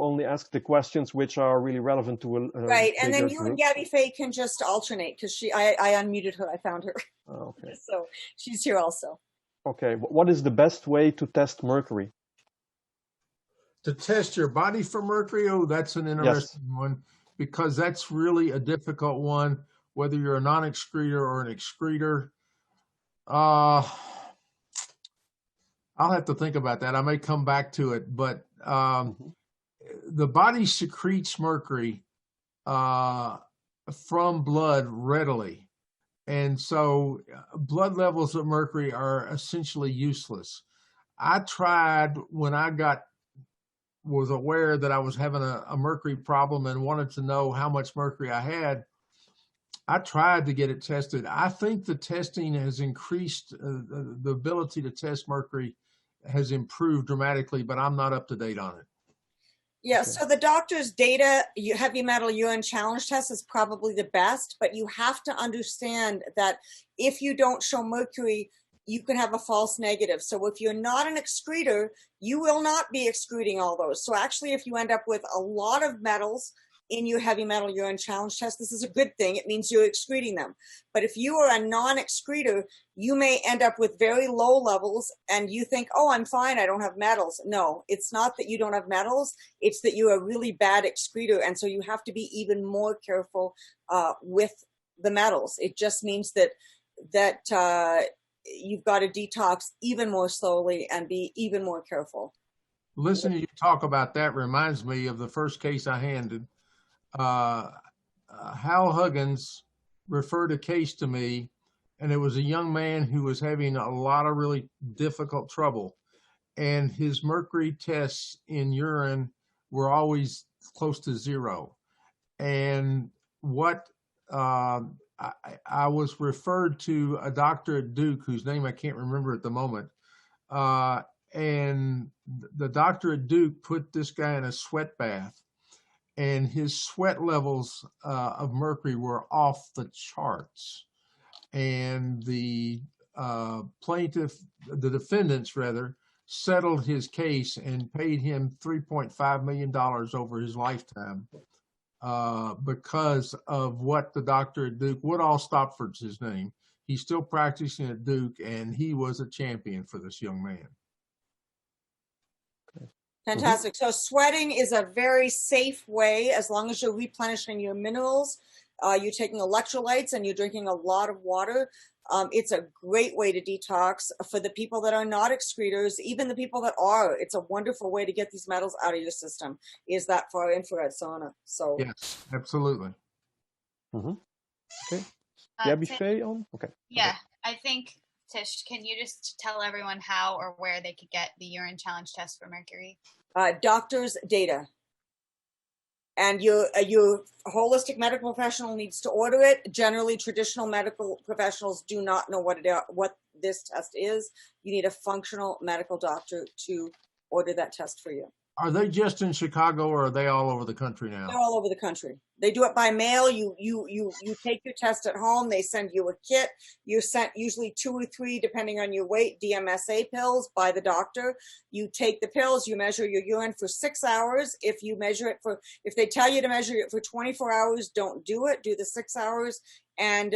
S4: only ask the questions which are really relevant to a
S2: Right, and then
S4: bigger
S2: you and
S4: group.
S2: Gabby Faye can just alternate because I unmuted her. I found her,
S4: Oh, okay.
S2: so she's here also.
S4: Okay. What is the best way to test mercury?
S3: To test your body for mercury, oh, that's an interesting one, because that's really a difficult one, whether you're a non-excreter or an excreter. I'll have to think about that. I may come back to it, but the body secretes mercury from blood readily. And so blood levels of mercury are essentially useless. I tried when I was aware that I was having a mercury problem and wanted to know how much mercury I had. I tried to get it tested. I think the testing has increased, the ability to test mercury has improved dramatically, but I'm not up to date on it.
S2: Yeah, so the doctor's data, heavy metal urine challenge test is probably the best, but you have to understand that if you don't show mercury, you can have a false negative. So if you're not an excreter, you will not be excreting all those. So actually, if you end up with a lot of metals in your heavy metal urine challenge test, this is a good thing. It means you're excreting them. But if you are a non-excreter, you may end up with very low levels and you think, oh, I'm fine, I don't have metals. No, it's not that you don't have metals. It's that you're a really bad excreter. And so you have to be even more careful with the metals. It just means that you've got to detox even more slowly and be even more careful.
S3: Listening to you talk about that reminds me of the first case I handled. Hal Huggins referred a case to me, and it was a young man who was having a lot of really difficult trouble, and his mercury tests in urine were always close to zero. And what I was referred to a doctor at Duke, whose name I can't remember at the moment, and the doctor at Duke put this guy in a sweat bath, and his sweat levels of mercury were off the charts. And the defendants rather, settled his case and paid him $3.5 million over his lifetime because of what the doctor at Duke, Woodall Stopford's his name. He's still practicing at Duke, and he was a champion for this young man.
S2: Fantastic. So sweating is a very safe way, as long as you're replenishing your minerals, you're taking electrolytes, and you're drinking a lot of water. It's a great way to detox for the people that are not excreters, even the people that are. It's a wonderful way to get these metals out of your system, is that for infrared sauna. So
S3: yes, absolutely.
S4: Okay. Gabby Faye on? Okay.
S5: Yeah, okay. I think, Tish, can you just tell everyone how or where they could get the urine challenge test for mercury?
S2: Doctor's data. And your holistic medical professional needs to order it. Generally, traditional medical professionals do not know what this test is. You need a functional medical doctor to order that test for you.
S3: Are they just in Chicago, or are they all over the country now?
S2: They're all over the country. They do it by mail. You take your test at home. They send you a kit. You're sent usually 2 or 3, depending on your weight, DMSA pills by the doctor. You take the pills. You measure your urine for 6 hours. If they tell you to measure it for 24 hours, don't do it. Do the 6 hours. And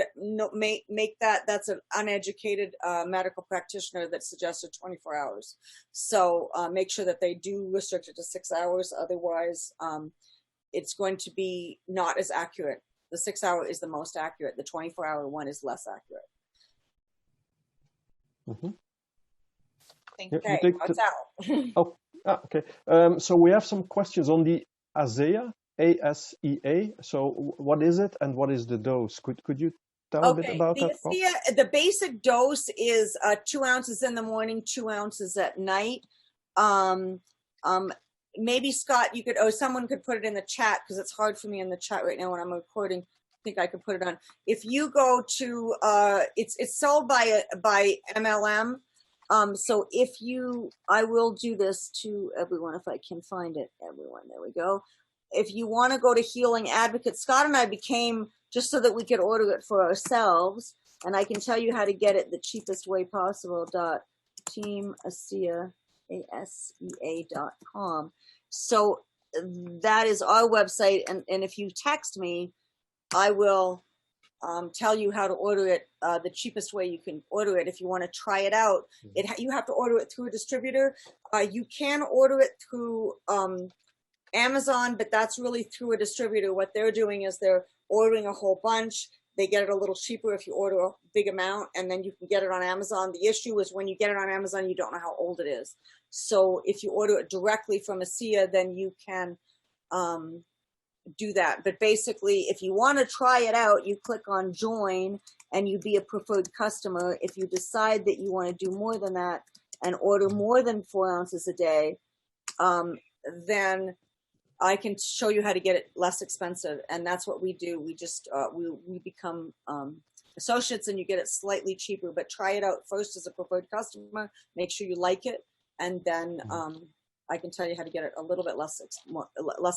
S2: make that's an uneducated medical practitioner that suggested 24 hours. So make sure that they do restrict it to 6 hours. Otherwise, it's going to be not as accurate. The 6 hour is the most accurate. The 24-hour one is less accurate.
S5: Thank you.
S2: Okay, what's out?
S4: Okay. So we have some questions on the ASEA. ASEA. So what is it, and what is the dose? Could you tell a bit about that?
S2: ASEA, the basic dose is 2 ounces in the morning, 2 ounces at night. Maybe Scott, you could, someone could put it in the chat, because it's hard for me in the chat right now when I'm recording. I think I could put it on. If you go to, it's sold by MLM. So I will do this to everyone if I can find it. Everyone, there we go. If you want to go to Healing Advocate, Scott and I became just so that we could order it for ourselves. And I can tell you how to get it the cheapest way possible. teamasea.com. So that is our website. And if you text me, I will tell you how to order it the cheapest way you can order it. If you want to try it out, you have to order it through a distributor. You can order it through Amazon, but that's really through a distributor. What they're doing is they're ordering a whole bunch. They get it a little cheaper if you order a big amount, and then you can get it on Amazon. The issue is when you get it on Amazon, you don't know how old it is. So if you order it directly from ASEA, then you can do that. But basically, if you want to try it out, you click on join and you be a preferred customer. If you decide that you want to do more than that and order more than 4 ounces a day, then I can show you how to get it less expensive. And that's what we do. We just, we become associates and you get it slightly cheaper, but try it out first as a preferred customer, make sure you like it. And then I can tell you how to get it a little bit less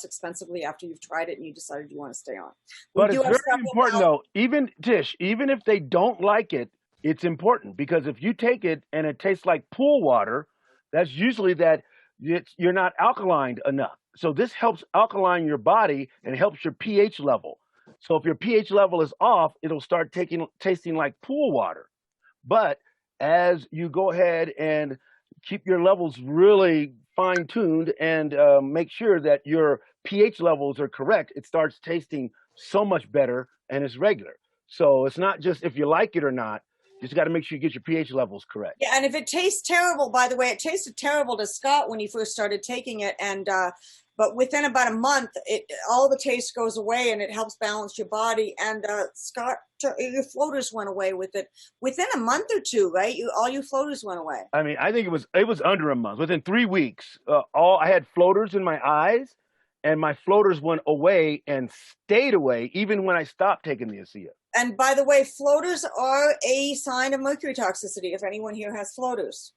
S2: expensively after you've tried it and you decided you want to stay on.
S1: But it's very important though, even Tish, even if they don't like it, it's important because if you take it and it tastes like pool water, that's usually that you're not alkaline enough. So this helps alkaline your body and helps your pH level. So if your pH level is off, it'll start tasting like pool water. But as you go ahead and keep your levels really fine-tuned and make sure that your pH levels are correct, it starts tasting so much better and it's regular. So it's not just if you like it or not, you just got to make sure you get your pH levels correct.
S2: Yeah, and if it tastes terrible, by the way, it tasted terrible to Scott when he first started taking it, and but within about a month, all the taste goes away and it helps balance your body. And Scott, your floaters went away with it within a month or two, right? All your floaters went away.
S1: I mean, I think it was under a month. Within 3 weeks, I had floaters in my eyes, and my floaters went away and stayed away even when I stopped taking the ASEA.
S2: And by the way, floaters are a sign of mercury toxicity. If anyone here has floaters,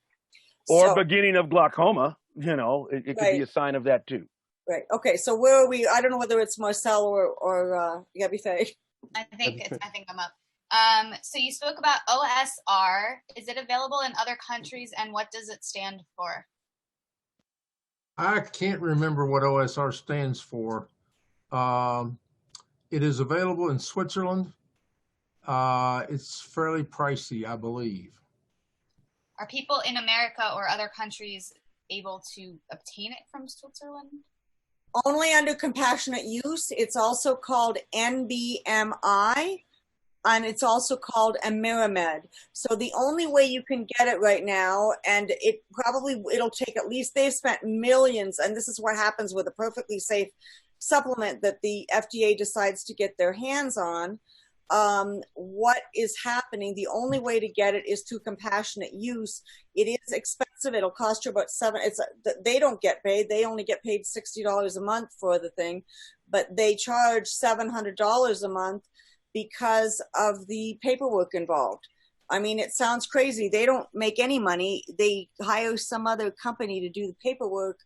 S1: or beginning of glaucoma, you know, it could be a sign of that too.
S2: Right. Okay. So where are we? I don't know whether it's Marcel or Gabby Faye.
S5: I think I'm up. So you spoke about OSR. Is it available in other countries, and what does it stand for?
S3: I can't remember what OSR stands for. It is available in Switzerland. It's fairly pricey, I believe.
S5: Are people in America or other countries able to obtain it from Switzerland?
S2: Only under compassionate use. It's also called NBMI, and it's also called Amiramed. So the only way you can get it right now, and it'll take at least, they've spent millions, and this is what happens with a perfectly safe supplement that the FDA decides to get their hands on. What is happening, the only way to get it is through compassionate use. It is expensive. It'll cost you about they don't get paid. They only get paid $60 a month for the thing, but they charge $700 a month because of the paperwork involved. I mean, it sounds crazy. They don't make any money. They hire some other company to do the paperwork.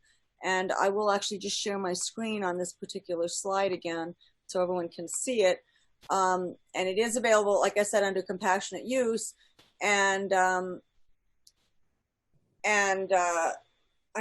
S2: And I will actually just share my screen on this particular slide again so everyone can see it. And it is available, like I said, under compassionate use. And I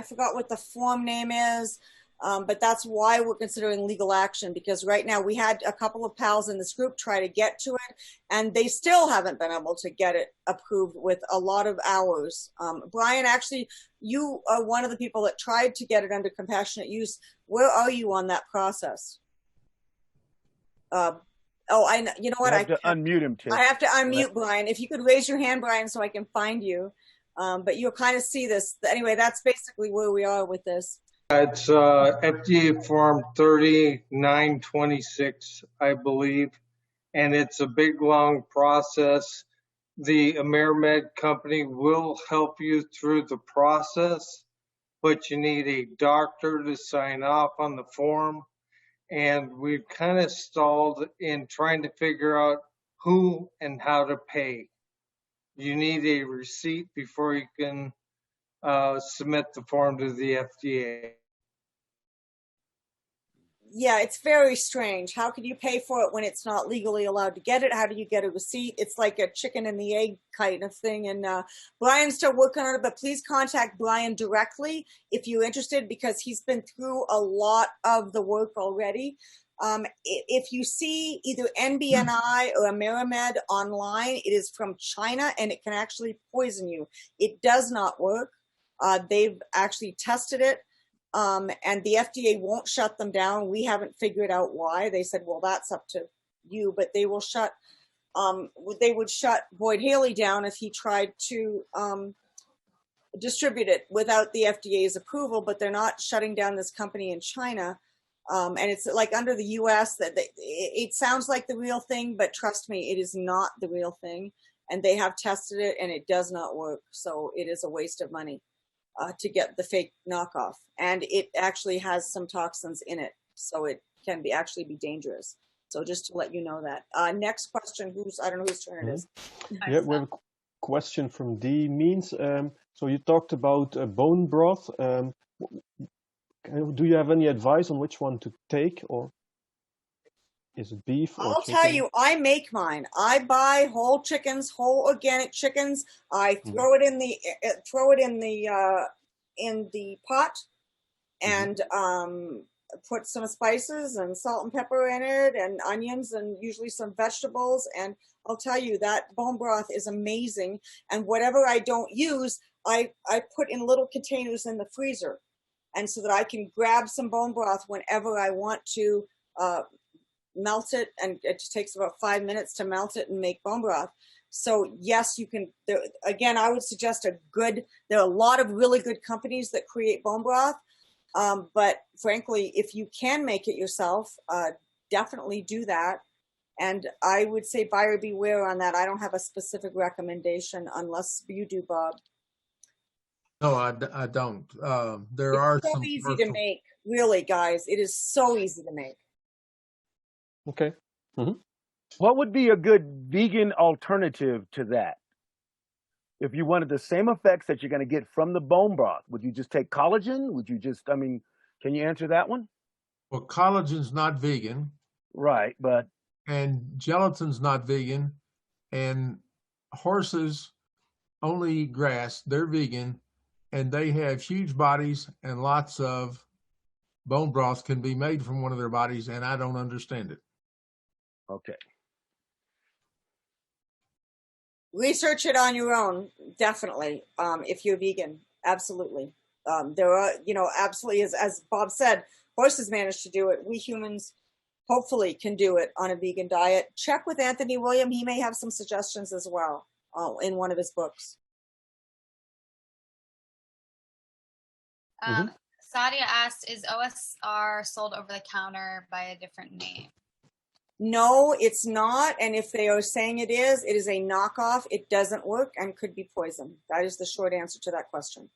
S2: forgot what the form name is, but that's why we're considering legal action, because right now we had a couple of pals in this group try to get to it, and they still haven't been able to get it approved with a lot of hours. Brian, actually, you are one of the people that tried to get it under compassionate use. Where are you on that process? I know. You know what?
S1: I have to unmute him, Tish.
S2: I have to unmute Brian. If you could raise your hand, Brian, so I can find you. But you'll kind of see this. Anyway, that's basically where we are with this.
S6: It's FDA Form 3926, I believe, and it's a big, long process. The Amiramed company will help you through the process, but you need a doctor to sign off on the form. And we've kind of stalled in trying to figure out who and how to pay. You need a receipt before you can submit the form to the FDA.
S2: yeah, it's very strange. How can you pay for it when it's not legally allowed to get it? How do you get a receipt? It's like a chicken and the egg kind of thing. And Brian's still working on it, but please contact Brian directly if you're interested, because he's been through a lot of the work already. If you see either NBNI or Amerimed online, it is from China and it can actually poison you. It does not work. They've actually tested it. And the FDA won't shut them down. We haven't figured out why. They said, well, that's up to you, but they will shut, they would shut Boyd Haley down if he tried to distribute it without the FDA's approval, but they're not shutting down this company in China. And it's like under the US, that it sounds like the real thing, but trust me, it is not the real thing. And they have tested it and it does not work. So it is a waste of money. To get the fake knockoff, and it actually has some toxins in it, so it can actually be dangerous. So just to let you know that. Next question, I don't know whose turn it is.
S4: Yeah, we have a question from D Means. So you talked about bone broth. Do you have any advice on which one to take, or is it beef or
S2: I'll
S4: chicken?
S2: tell you, I make mine. I buy whole chickens, whole organic chickens. I throw it in the pot, and put some spices and salt and pepper in it, and onions, and usually some vegetables. And I'll tell you, that bone broth is amazing. And whatever I don't use, I put in little containers in the freezer, and so that I can grab some bone broth whenever I want to. Melt it, and it just takes about 5 minutes to melt it and make bone broth. So yes, you can. Again, I would suggest there are a lot of really good companies that create bone broth, but frankly, if you can make it yourself, definitely do that. And I would say buyer beware on that. I don't have a specific recommendation unless you do, Bob.
S3: No, I don't. There
S2: It's
S3: are
S2: so
S3: some
S2: easy to make, really, guys. It is so easy to make.
S4: Okay.
S1: What would be a good vegan alternative to that? If you wanted the same effects that you're going to get from the bone broth, would you just take collagen? Would you just, can you answer that one?
S3: Well, collagen's not vegan.
S1: Right, but.
S3: And gelatin's not vegan. And horses only eat grass. They're vegan. And they have huge bodies, and lots of bone broth can be made from one of their bodies, and I don't understand it.
S1: Okay.
S2: Research it on your own, definitely. If you're vegan, absolutely. There are, absolutely, as Bob said, horses manage to do it. We humans hopefully can do it on a vegan diet. Check with Anthony William. He may have some suggestions as well in one of his books.
S5: Sadia asked, is OSR sold over the counter by a different name?
S2: No, it's not. And if they are saying it is a knockoff. It doesn't work and could be poison. That is the short answer to that question.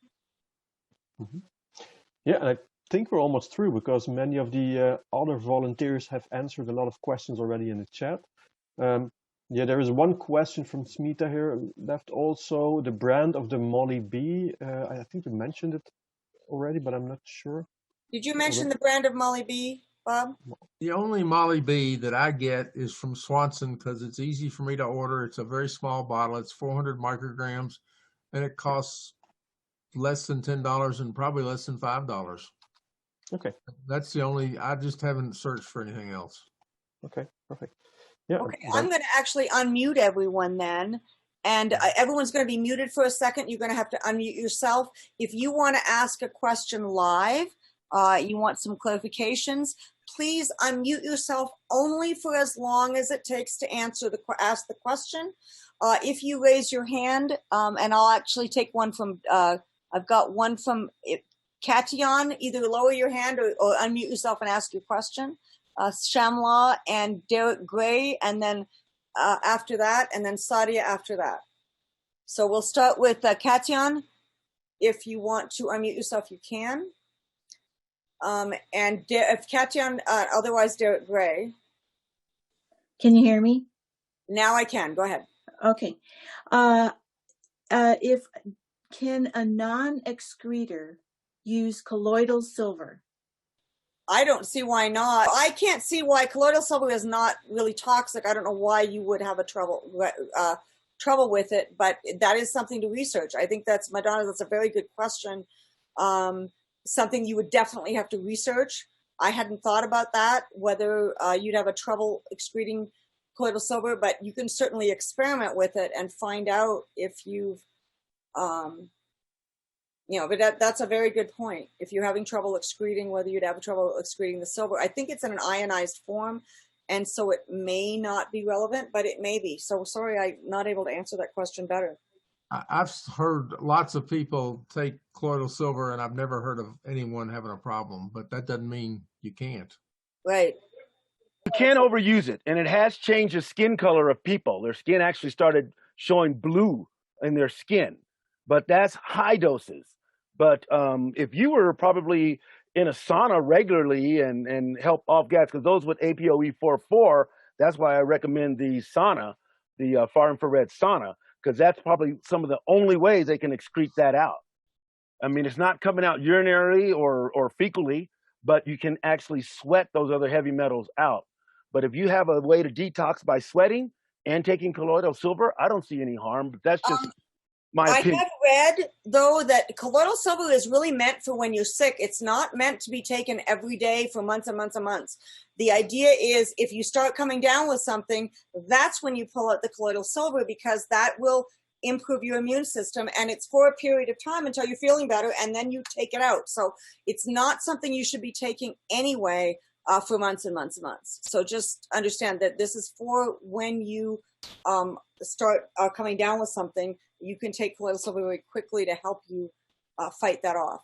S4: Yeah, and I think we're almost through, because many of the other volunteers have answered a lot of questions already in the chat. Yeah, there is one question from Smita here left also. The brand of the Molly B. I think you mentioned it already, but I'm not sure.
S2: Did you mention the brand of Molly B, Bob?
S3: The only Molly B that I get is from Swanson, because it's easy for me to order. It's a very small bottle. It's 400 micrograms, and it costs less than $10 and probably less than $5.
S4: Okay.
S3: That's the only. I just haven't searched for anything else.
S4: Okay, perfect. Yeah.
S2: Okay, I'm going to actually unmute everyone then. And everyone's going to be muted for a second. You're going to have to unmute yourself. If you want to ask a question live, you want some clarifications, please unmute yourself only for as long as it takes to ask the question. If you raise your hand, and I'll actually take one from, I've got one from Katyan, either lower your hand or unmute yourself and ask your question. Shamla and Derek Gray, and then after that, and then Sadia after that. So we'll start with Katyan. If you want to unmute yourself, you can. And if Katyan, otherwise Derek Gray.
S7: Can you hear me?
S2: Now I can. Go ahead.
S7: Okay. Can a non-excreter use colloidal silver?
S2: I don't see why not. I can't see why colloidal silver is not really toxic. I don't know why you would have a trouble with it, but that is something to research. I think that's, Madonna, that's a very good question. Something you would definitely have to research. I hadn't thought about that, whether you'd have a trouble excreting colloidal silver, but you can certainly experiment with it and find out if you've, but that's a very good point. If you're having trouble excreting, whether you'd have trouble excreting the silver. I think it's in an ionized form, and so it may not be relevant, but it may be. So sorry, I'm not able to answer that question better.
S3: I've heard lots of people take colloidal silver, and I've never heard of anyone having a problem, but that doesn't mean you can't.
S2: Right.
S1: You can't overuse it, and it has changed the skin color of people. Their skin actually started showing blue in their skin, but that's high doses. But if you were probably in a sauna regularly and help off gas, because those with APOE44, that's why I recommend the sauna, the far infrared sauna, because that's probably some of the only ways they can excrete that out. I mean, it's not coming out urinary or fecally, but you can actually sweat those other heavy metals out. But if you have a way to detox by sweating and taking colloidal silver, I don't see any harm, but that's just my opinion.
S2: I have read, though, that colloidal silver is really meant for when you're sick. It's not meant to be taken every day for months and months and months. The idea is if you start coming down with something, that's when you pull out the colloidal silver, because that will improve your immune system, and it's for a period of time until you're feeling better, and then you take it out. So it's not something you should be taking anyway for months and months and months. So just understand that this is for when you start coming down with something. You can take colloidal silver very quickly to help you fight that off.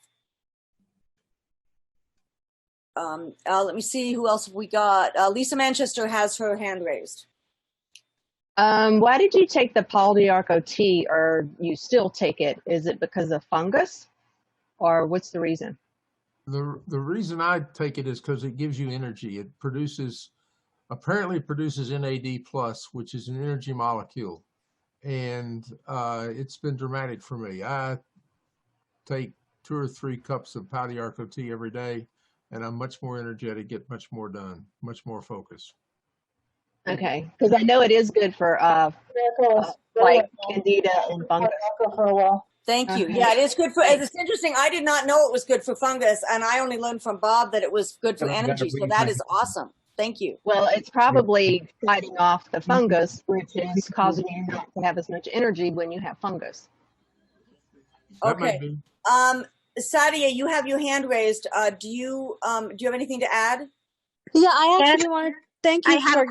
S2: Let me see who else we got. Lisa Manchester has her hand raised.
S8: Why did you take the Poldiarco tea, or you still take it? Is it because of fungus, or what's the reason?
S3: The reason I take it is because it gives you energy. It apparently produces NAD+, which is an energy molecule. And it's been dramatic for me. I take 2 or 3 cups of Poldiarco tea every day, and I'm much more energetic, get much more done, much more focused.
S8: Okay, because I know it is good for like candida and fungus.
S2: Thank you.
S8: Okay.
S2: Yeah, it is good for, it's interesting. I did not know it was good for fungus, and I only learned from Bob that it was good for energy. So that is awesome. Thank you.
S8: Well, it's probably fighting off the fungus, which is causing you not to have as much energy when you have fungus.
S2: Okay. Sadia, you have your hand raised. Do you have anything to add?
S9: Yeah, I actually wanted. Thank you for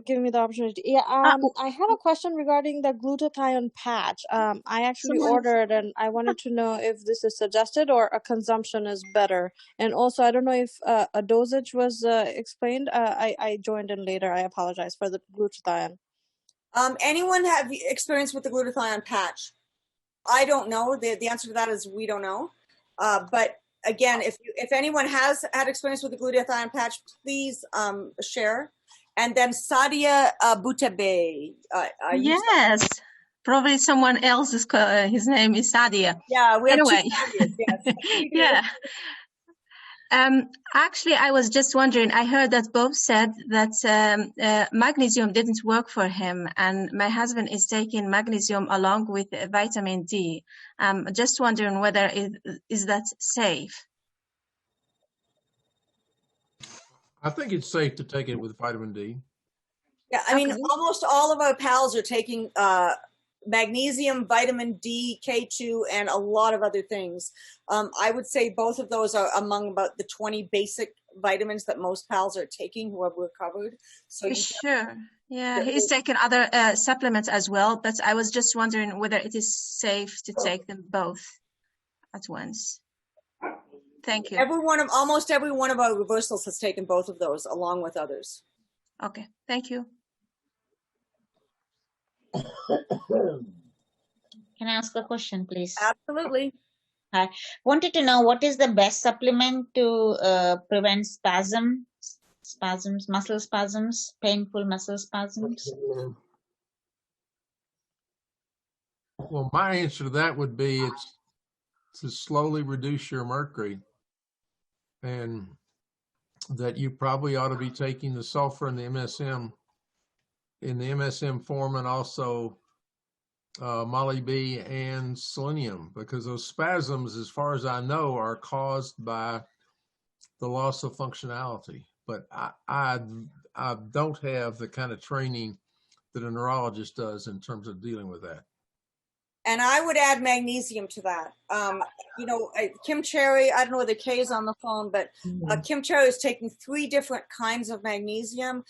S9: giving me the opportunity. Yeah, I have a question regarding the glutathione patch. I actually ordered, and I wanted to know if this is suggested or a consumption is better. And also, I don't know if a dosage was explained. I joined in later. I apologize for the glutathione.
S2: Anyone have experience with the glutathione patch? I don't know. The answer to that is we don't know. But again, if anyone has had experience with the glutathione patch, please share. And then Sadia Boutabe.
S10: Yes, probably someone else is. His name is Sadia.
S2: Yeah, we have
S10: anyway.
S2: 2 Sadias, yes.
S10: Yeah. Actually, I was just wondering, I heard that Bob said that magnesium didn't work for him, and my husband is taking magnesium along with vitamin D. Just wondering whether is that safe?
S3: I think it's safe to take it with vitamin D.
S2: Yeah, I mean, almost all of our pals are taking magnesium, vitamin D, K2, and a lot of other things. I would say both of those are among about the 20 basic vitamins that most pals are taking who have recovered. So
S10: sure. Yeah, he's taking other supplements as well, but I was just wondering whether it is safe to take them both at once. Thank you.
S2: Almost every one of our reversals has taken both of those along with others.
S10: Okay, thank you.
S11: Can I ask a question, please?
S2: Absolutely.
S11: I wanted to know what is the best supplement to prevent muscle spasms, painful muscle spasms?
S3: Well, my answer to that would be it's to slowly reduce your mercury. And that you probably ought to be taking the sulfur and the MSM in the MSM form, and also Molly B and selenium, because those spasms, as far as I know, are caused by the loss of functionality. But I don't have the kind of training that a neurologist does in terms of dealing with that.
S2: And I would add magnesium to that. You know, Kim Cherry, I don't know whether Kay is on the phone, but Kim Cherry is taking 3 different kinds of magnesium.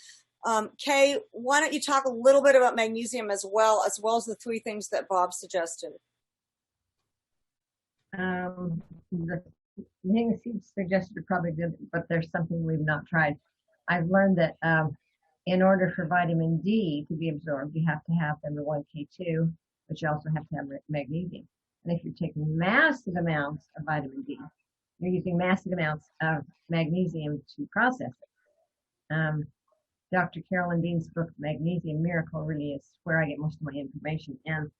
S2: Kay, why don't you talk a little bit about magnesium as well as the 3 things that Bob suggested?
S12: The things he suggested are probably good, but there's something we've not tried. I've learned that in order for vitamin D to be absorbed, you have to have number 1, K2, but you also have to have magnesium. And if you're taking massive amounts of vitamin D, you're using massive amounts of magnesium to process it. Dr. Carolyn Dean's book, Magnesium Miracle, really is where I get most of my information. And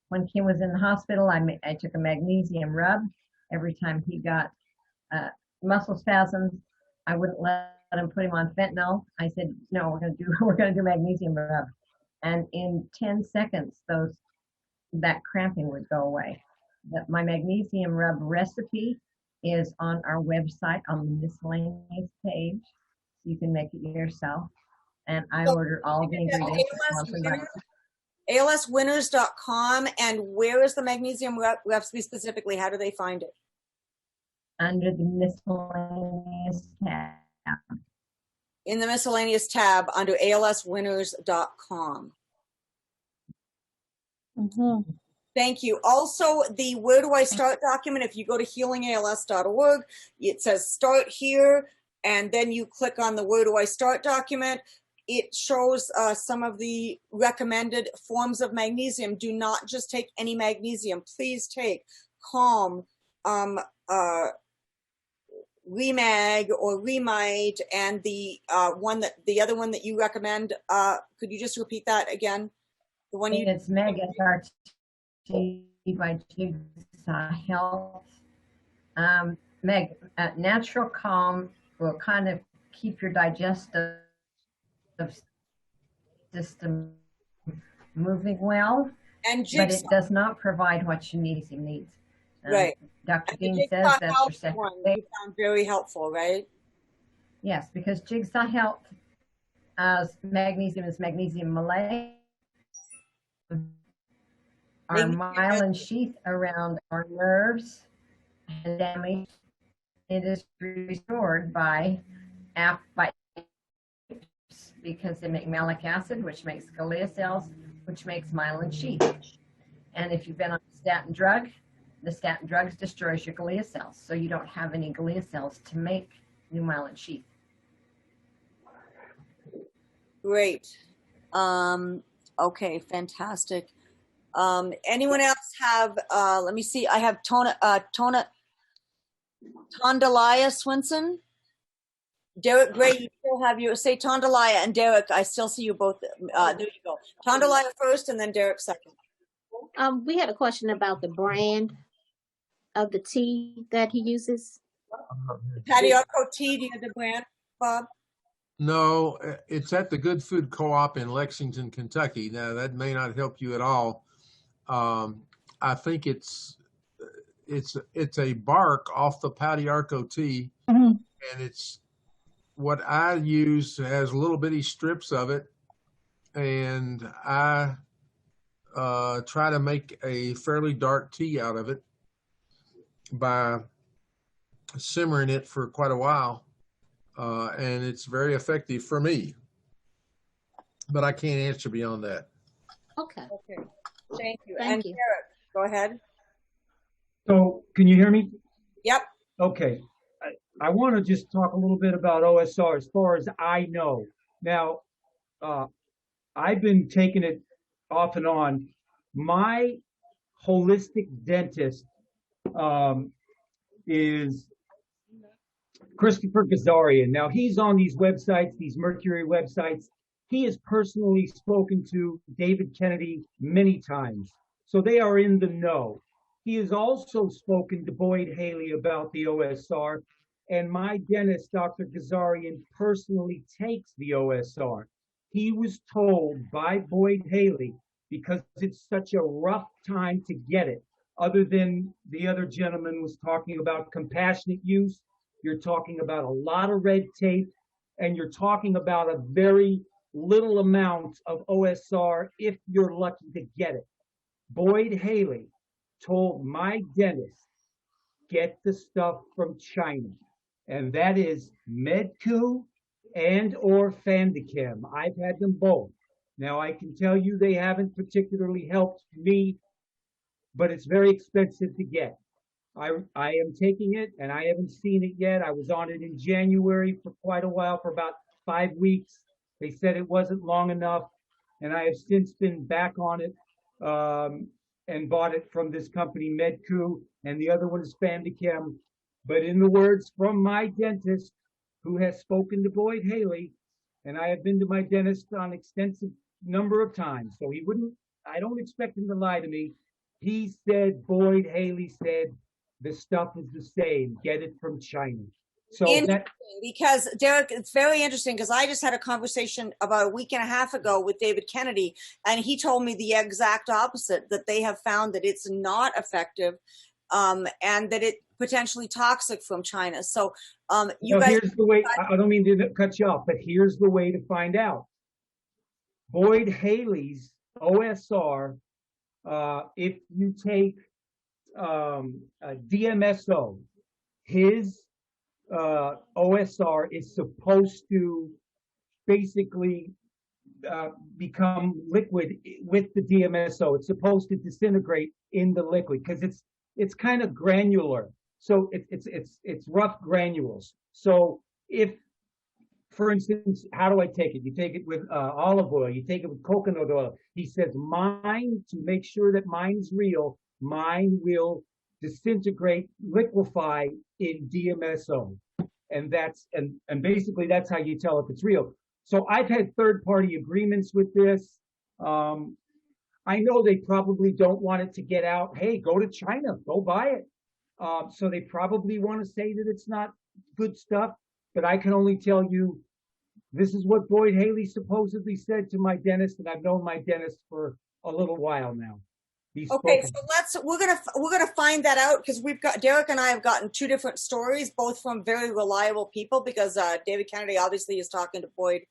S12: when Kim was in the hospital, I took a magnesium rub. Every time he got muscle spasms, I wouldn't let him put him on fentanyl. I said, no, we're gonna do magnesium rub. And in 10 seconds, that cramping would go away. My magnesium rub recipe is on our website on the miscellaneous page. You can make it yourself. And I order all the ingredients.
S2: ALSwinners.com. And where is the magnesium recipe specifically? How do they find it?
S12: Under the miscellaneous tab.
S2: In the miscellaneous tab under ALSwinners.com.
S9: Mm-hmm.
S2: Thank you. Also, the Where Do I Start document, if you go to HealingALS.org, it says start here, and then you click on the Where Do I Start document. It shows some of the recommended forms of magnesium. Do not just take any magnesium. Please take Calm, Remag or Remite, and the other one that you recommend. Could you just repeat that again? The one
S12: it's Meg SRT by Jigsaw Health. Meg, Natural Calm will kind of keep your digestive system moving well, but it does not provide what your magnesium needs.
S2: Right.
S12: Dr. Dean says that's your second
S2: one. You found very helpful, right?
S12: Yes, because Jigsaw Health magnesium is magnesium malate. Our myelin sheath around our nerves and damage, it is restored by because they make malic acid, which makes glia cells, which makes myelin sheath. And if you've been on a statin drug, the statin drugs destroys your glia cells, so you don't have any glia cells to make new myelin sheath.
S2: Great. Okay, fantastic. Anyone else have, let me see, I have Tondalaya Swinson. Derek Gray, you still have you, say Tondalaya and Derek, I still see you both, there you go. Tondalaya first and then Derek second.
S7: We had a question about the brand of the tea that he uses.
S2: Padiarco tea, do you have the brand, Bob?
S3: No, it's at the Good Food Co-op in Lexington, Kentucky. Now, that may not help you at all. I think it's a bark off the Padiarco tea, and it's what I use has little bitty strips of it, and I try to make a fairly dark tea out of it by simmering it for quite a while, and it's very effective for me. But I can't answer beyond that.
S7: Okay.
S2: Okay. Thank you.
S7: Thank
S2: and
S7: you.
S2: Derek, go ahead.
S13: So, can you hear me?
S2: Yep.
S13: Okay. I want to just talk a little bit about OSR as far as I know. Now, I've been taking it off and on. My holistic dentist is Christopher Gazarian. Now, he's on these websites, these Mercury websites. He has personally spoken to David Kennedy many times, so they are in the know. He has also spoken to Boyd Haley about the OSR, And my dentist, Dr. Gazarian, personally takes the OSR. He was told by Boyd Haley, because it's such a rough time to get it, other than the other gentleman was talking about compassionate use, you're talking about a lot of red tape, and you're talking about a very little amount of OSR if you're lucky to get it. Boyd Haley told my dentist, get the stuff from China, and that is Medku and or Fandicam. I've had them both. Now I can tell you they haven't particularly helped me, but it's very expensive to get. I am taking it and I haven't seen it yet. I was on it in January for quite a while, for about 5 weeks. They said it wasn't long enough, and I have since been back on it and bought it from this company, Medku, and the other one is Fandicam. But in the words from my dentist, who has spoken to Boyd Haley, and I have been to my dentist on extensive number of times, so he wouldn't, I don't expect him to lie to me. He said, Boyd Haley said, the stuff is the same. Get it from China. So that,
S2: because Derek, it's very interesting because I just had a conversation about a week and a half ago with David Kennedy, and he told me the exact opposite, that they have found that it's not effective and that it potentially toxic from China. So you guys,
S13: here's the way, I don't mean to cut you off, but here's the way to find out. Boyd Haley's OSR, if you take DMSO, his OSR is supposed to basically become liquid with the DMSO. It's supposed to disintegrate in the liquid because it's kind of granular. So it's rough granules. So if, for instance, how do I take it? You take it with olive oil. You take it with coconut oil. He says mine, to make sure that mine is real, mine will disintegrate, liquefy in DMSO. And that's, and basically that's how you tell if it's real. So I've had third-party agreements with this. I know they probably don't want it to get out. Hey, go to China, go buy it. So they probably want to say that it's not good stuff, but I can only tell you, this is what Boyd Haley supposedly said to my dentist, and I've known my dentist for a little while now.
S2: Okay, so we're gonna find that out, because we've got, Derek and I have gotten two different stories, both from very reliable people, because David Kennedy obviously is talking to Boyd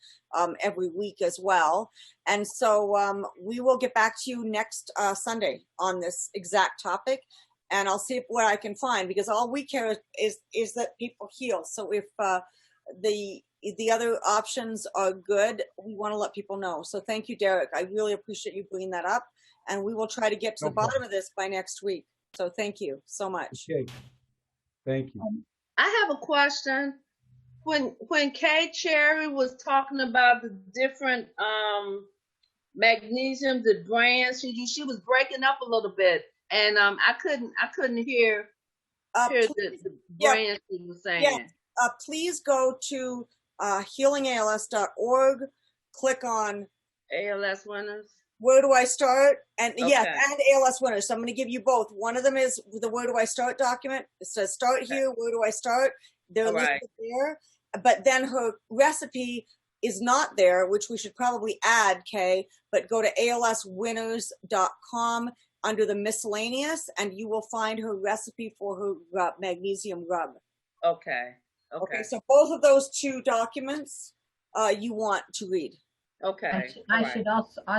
S2: every week as well. And so we will get back to you next Sunday on this exact topic, and I'll see what I can find, because all we care is that people heal. So if the other options are good, we want to let people know. So thank you, Derek. I really appreciate you bringing that up, and we will try to get to the bottom of this by next week. So thank you so much.
S13: Okay. Thank you.
S14: I have a question. When Kay Cherry was talking about the different magnesium, the brands, she was breaking up a little bit, and I couldn't hear the brands she was saying.
S2: Yes. Please go to HealingALS.org. Click on
S14: ALS winners.
S2: Where do I start? And
S14: Okay.
S2: yes, and ALS winners. So I'm going to give you both. One of them is the Where Do I Start document. It says start here. Where do I start? They're listed there. But then her recipe is not there, which we should probably add, Kay. But go to alswinners.com under the miscellaneous, and you will find her recipe for her magnesium rub.
S14: Okay.
S2: Okay. So both of those two documents you want to read.
S14: Okay.
S12: I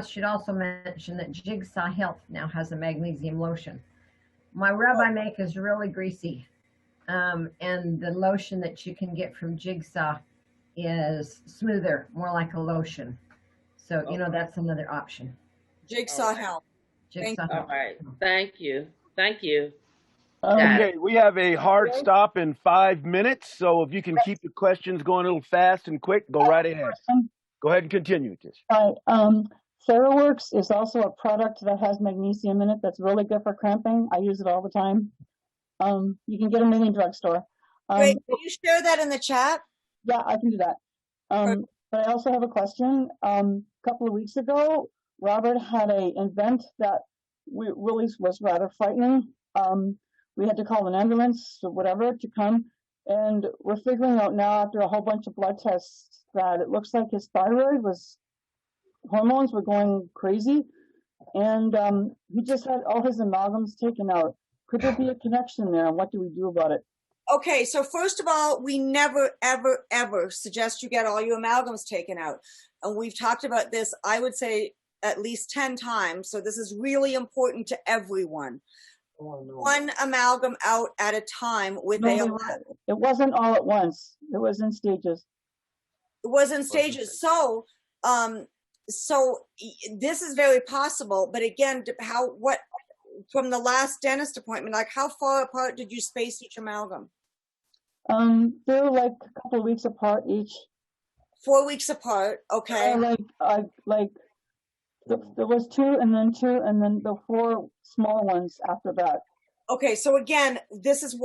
S12: should also mention that Jigsaw Health now has a magnesium lotion. My rub I make is really greasy, and the lotion that you can get from Jigsaw is smoother, more like a lotion. So that's another option.
S2: Jigsaw Health.
S12: Jigsaw
S14: All right. Thank you. Thank you.
S1: Okay, we have a hard stop in 5 minutes, so if you can keep the questions going a little fast and quick, go right ahead. Go ahead and continue, Tish.
S15: TheraWorks is also a product that has magnesium in it that's really good for cramping. I use it all the time. You can get them in any drugstore.
S2: Great. Can you share that in the chat?
S15: Yeah, I can do that. But I also have a question. A couple of weeks ago, Robert had an event that really was rather frightening. We had to call an ambulance or whatever to come, And we're figuring out now after a whole bunch of blood tests that it looks like his thyroid hormones were going crazy. And he just had all his amalgams taken out. Could there be a connection there? And what do we do about it?
S2: Okay, so first of all, we never, ever, ever suggest you get all your amalgams taken out. And we've talked about this, I would say, at least 10 times. So this is really important to everyone. Oh, no. One amalgam out at a time with ALS.
S15: It wasn't all at once. It was in stages.
S2: It was in stages. So, so this is very possible. But again, from the last dentist appointment, like how far apart did you space each amalgam?
S15: They were like a couple of weeks apart each.
S2: 4 weeks apart, okay.
S15: There was 2 and then 2 and then the 4 small ones after that.
S2: Okay, so again, this is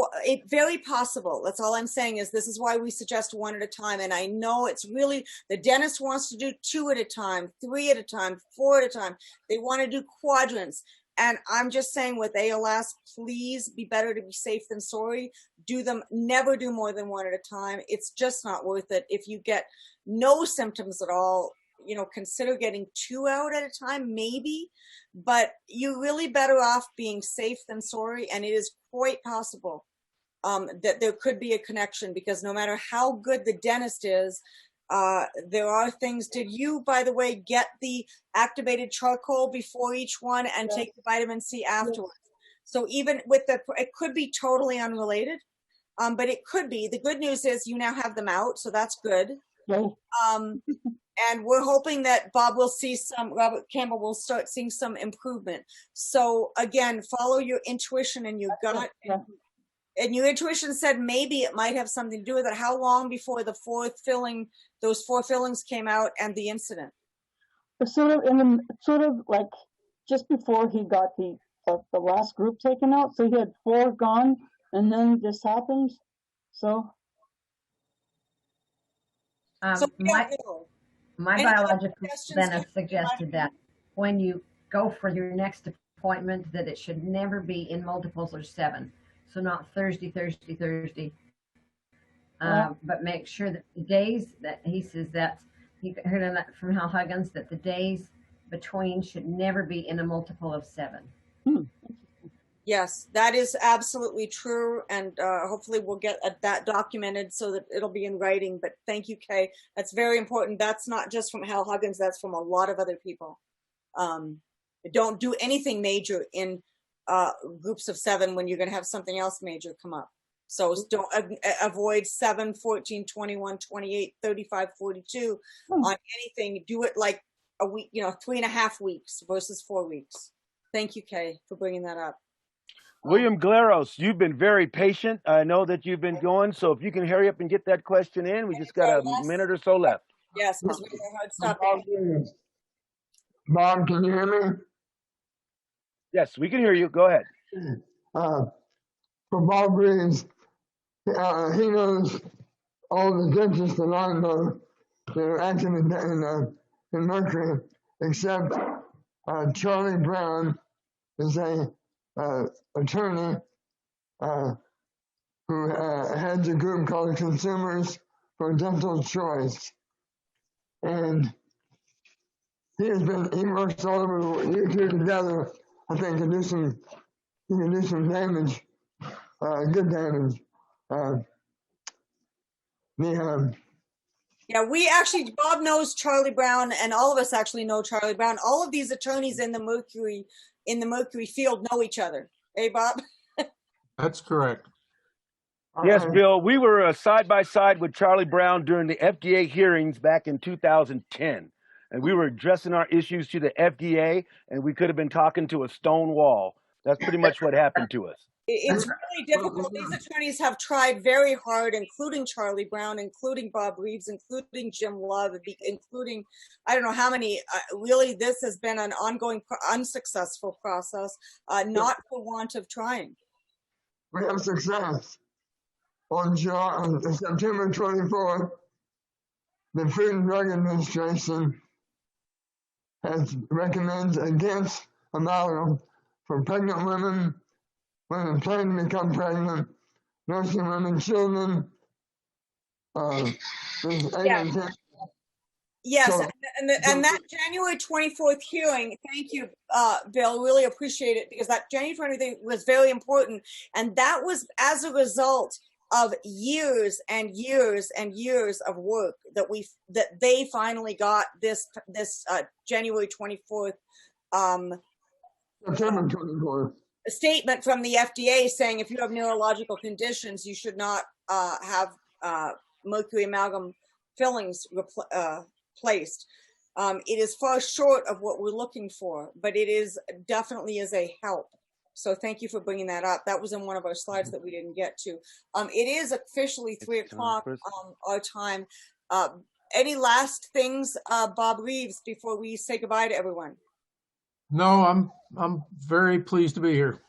S2: very possible. That's all I'm saying is this is why we suggest 1 at a time. And I know it's really, the dentist wants to do 2 at a time, 3 at a time, 4 at a time. They want to do quadrants. And I'm just saying with ALS, please be better to be safe than sorry. Never do more than 1 at a time. It's just not worth it. If you get no symptoms at all, consider getting 2 out at a time, maybe, but you're really better off being safe than sorry. And it is quite possible that there could be a connection because no matter how good the dentist is, there are things. Did you, by the way, get the activated charcoal before each one and take the vitamin C afterwards? So even with it could be totally unrelated, but it could be. The good news is you now have them out, so that's good. And we're hoping that Robert Campbell will start seeing some improvement. So again, follow your intuition and your gut. And your intuition said maybe it might have something to do with it. How long before those 4 fillings came out and the incident?
S15: Sort of like just before he got the last group taken out. So he had 4 gone and then this happened. So.
S12: My biological dentist suggested that when you go for your next appointment that it should never be in multiples of 7. So not Thursday, but make sure that the days that he says that he heard that from Hal Huggins that the days between should never be in a multiple of 7.
S2: Yes, that is absolutely true. And hopefully we'll get that documented so that it'll be in writing. But thank you, Kay. That's very important. That's not just from Hal Huggins. That's from a lot of other people. Don't do anything major in groups of 7 when you're going to have something else major come up. So don't avoid 7, 14, 21, 28, 35, 42 on anything. Do it like a week, 3.5 weeks versus 4 weeks. Thank you, Kay, for bringing that up.
S1: William Glaros, you've been very patient. I know that you've been going, so if you can hurry up and get that question in, we just got a minute or so left.
S2: Yes, because we have a hard stop.
S16: Bob, can you hear me?
S1: Yes, we can hear you. Go ahead.
S16: For Bob Reeves, he knows all the dentists that I know that are active in Mercury, except Charlie Brown is a attorney who heads a group called Consumers for Dental Choice. And he works all over you two together. I think he can do some damage, good damage.
S2: Yeah, Bob knows Charlie Brown, and all of us actually know Charlie Brown. All of these attorneys in the Mercury field know each other. Hey, Bob?
S3: That's correct.
S1: Yes, Bill, we were side by side with Charlie Brown during the FDA hearings back in 2010. And we were addressing our issues to the FDA, and we could have been talking to a stone wall. That's pretty much what happened to us.
S2: It's really difficult. These attorneys have tried very hard, including Charlie Brown, including Bob Reeves, including Jim Love, including, I don't know how many. Really, this has been an ongoing, unsuccessful process, not for want of trying.
S16: We have success. On September 24th, the Food and Drug Administration has recommends against amalgam for pregnant women, women planning to become pregnant, nursing women, children,
S2: Yeah. Yes,
S16: So-
S2: and that January 24th hearing, thank you, Bill, really appreciate it, because that January 24th was very important, and that was as a result of years and years and years of work that they finally got this January 24th
S16: September 24th.
S2: statement from the FDA saying if you have neurological conditions, you should not have mercury amalgam fillings placed. It is far short of what we're looking for, but it is definitely is a help. So thank you for bringing that up. That was in one of our slides that we didn't get to. It is officially 3 o'clock our time. Any last things, Bob Reeves, before we say goodbye to everyone?
S3: No, I'm very pleased to be here.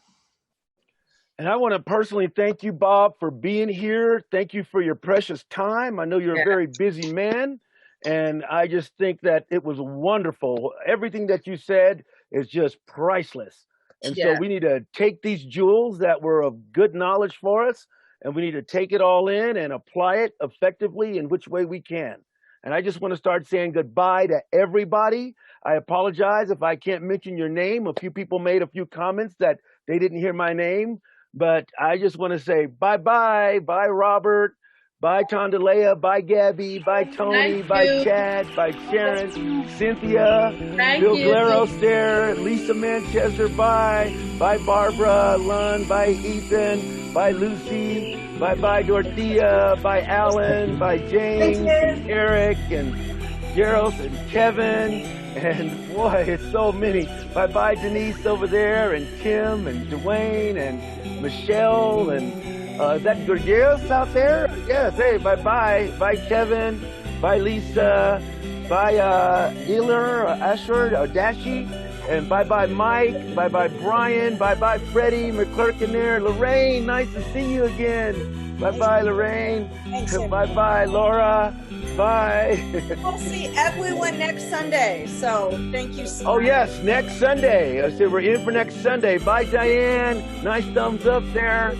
S1: And I want to personally thank you, Bob, for being here. Thank you for your precious time. I know you're a very busy man, and I just think that it was wonderful. Everything that you said is just priceless. And so we need to take these jewels that were of good knowledge for us, and we need to take it all in and apply it effectively in which way we can. And I just want to start saying goodbye to everybody. I apologize if I can't mention your name. A few people made a few comments that they didn't hear my name, but I just want to say bye-bye. Bye, Robert. Bye, Tondalea. Bye, Gabby. Bye, Tony. Bye, Chad. Bye, Sharon. Cynthia. Bill Glaros there. Lisa Manchester. Bye. Bye, Barbara. Lund. Bye, Ethan. Bye, Lucy. Bye-bye, Dorothea. Bye, Alan. Bye, James. And Eric. And Gerald. And Kevin. And boy, it's so many. Bye-bye, Denise over there. And Tim. And Dwayne. And Michelle. And is that Gorgeous out there? Yes, hey, bye-bye. Bye, Kevin. Bye, Lisa. Bye, Healer, Ashford, Dashi. And bye-bye, Mike. Bye-bye, Brian. Bye-bye, Freddie McClurkin there. Lorraine, nice to see you again. Bye-bye, Lorraine. Bye-bye, Laura. Bye.
S2: We'll see everyone next Sunday. So thank you so much.
S1: Oh, yes, next Sunday. I said we're in for next Sunday. Bye, Diane. Nice thumbs up there.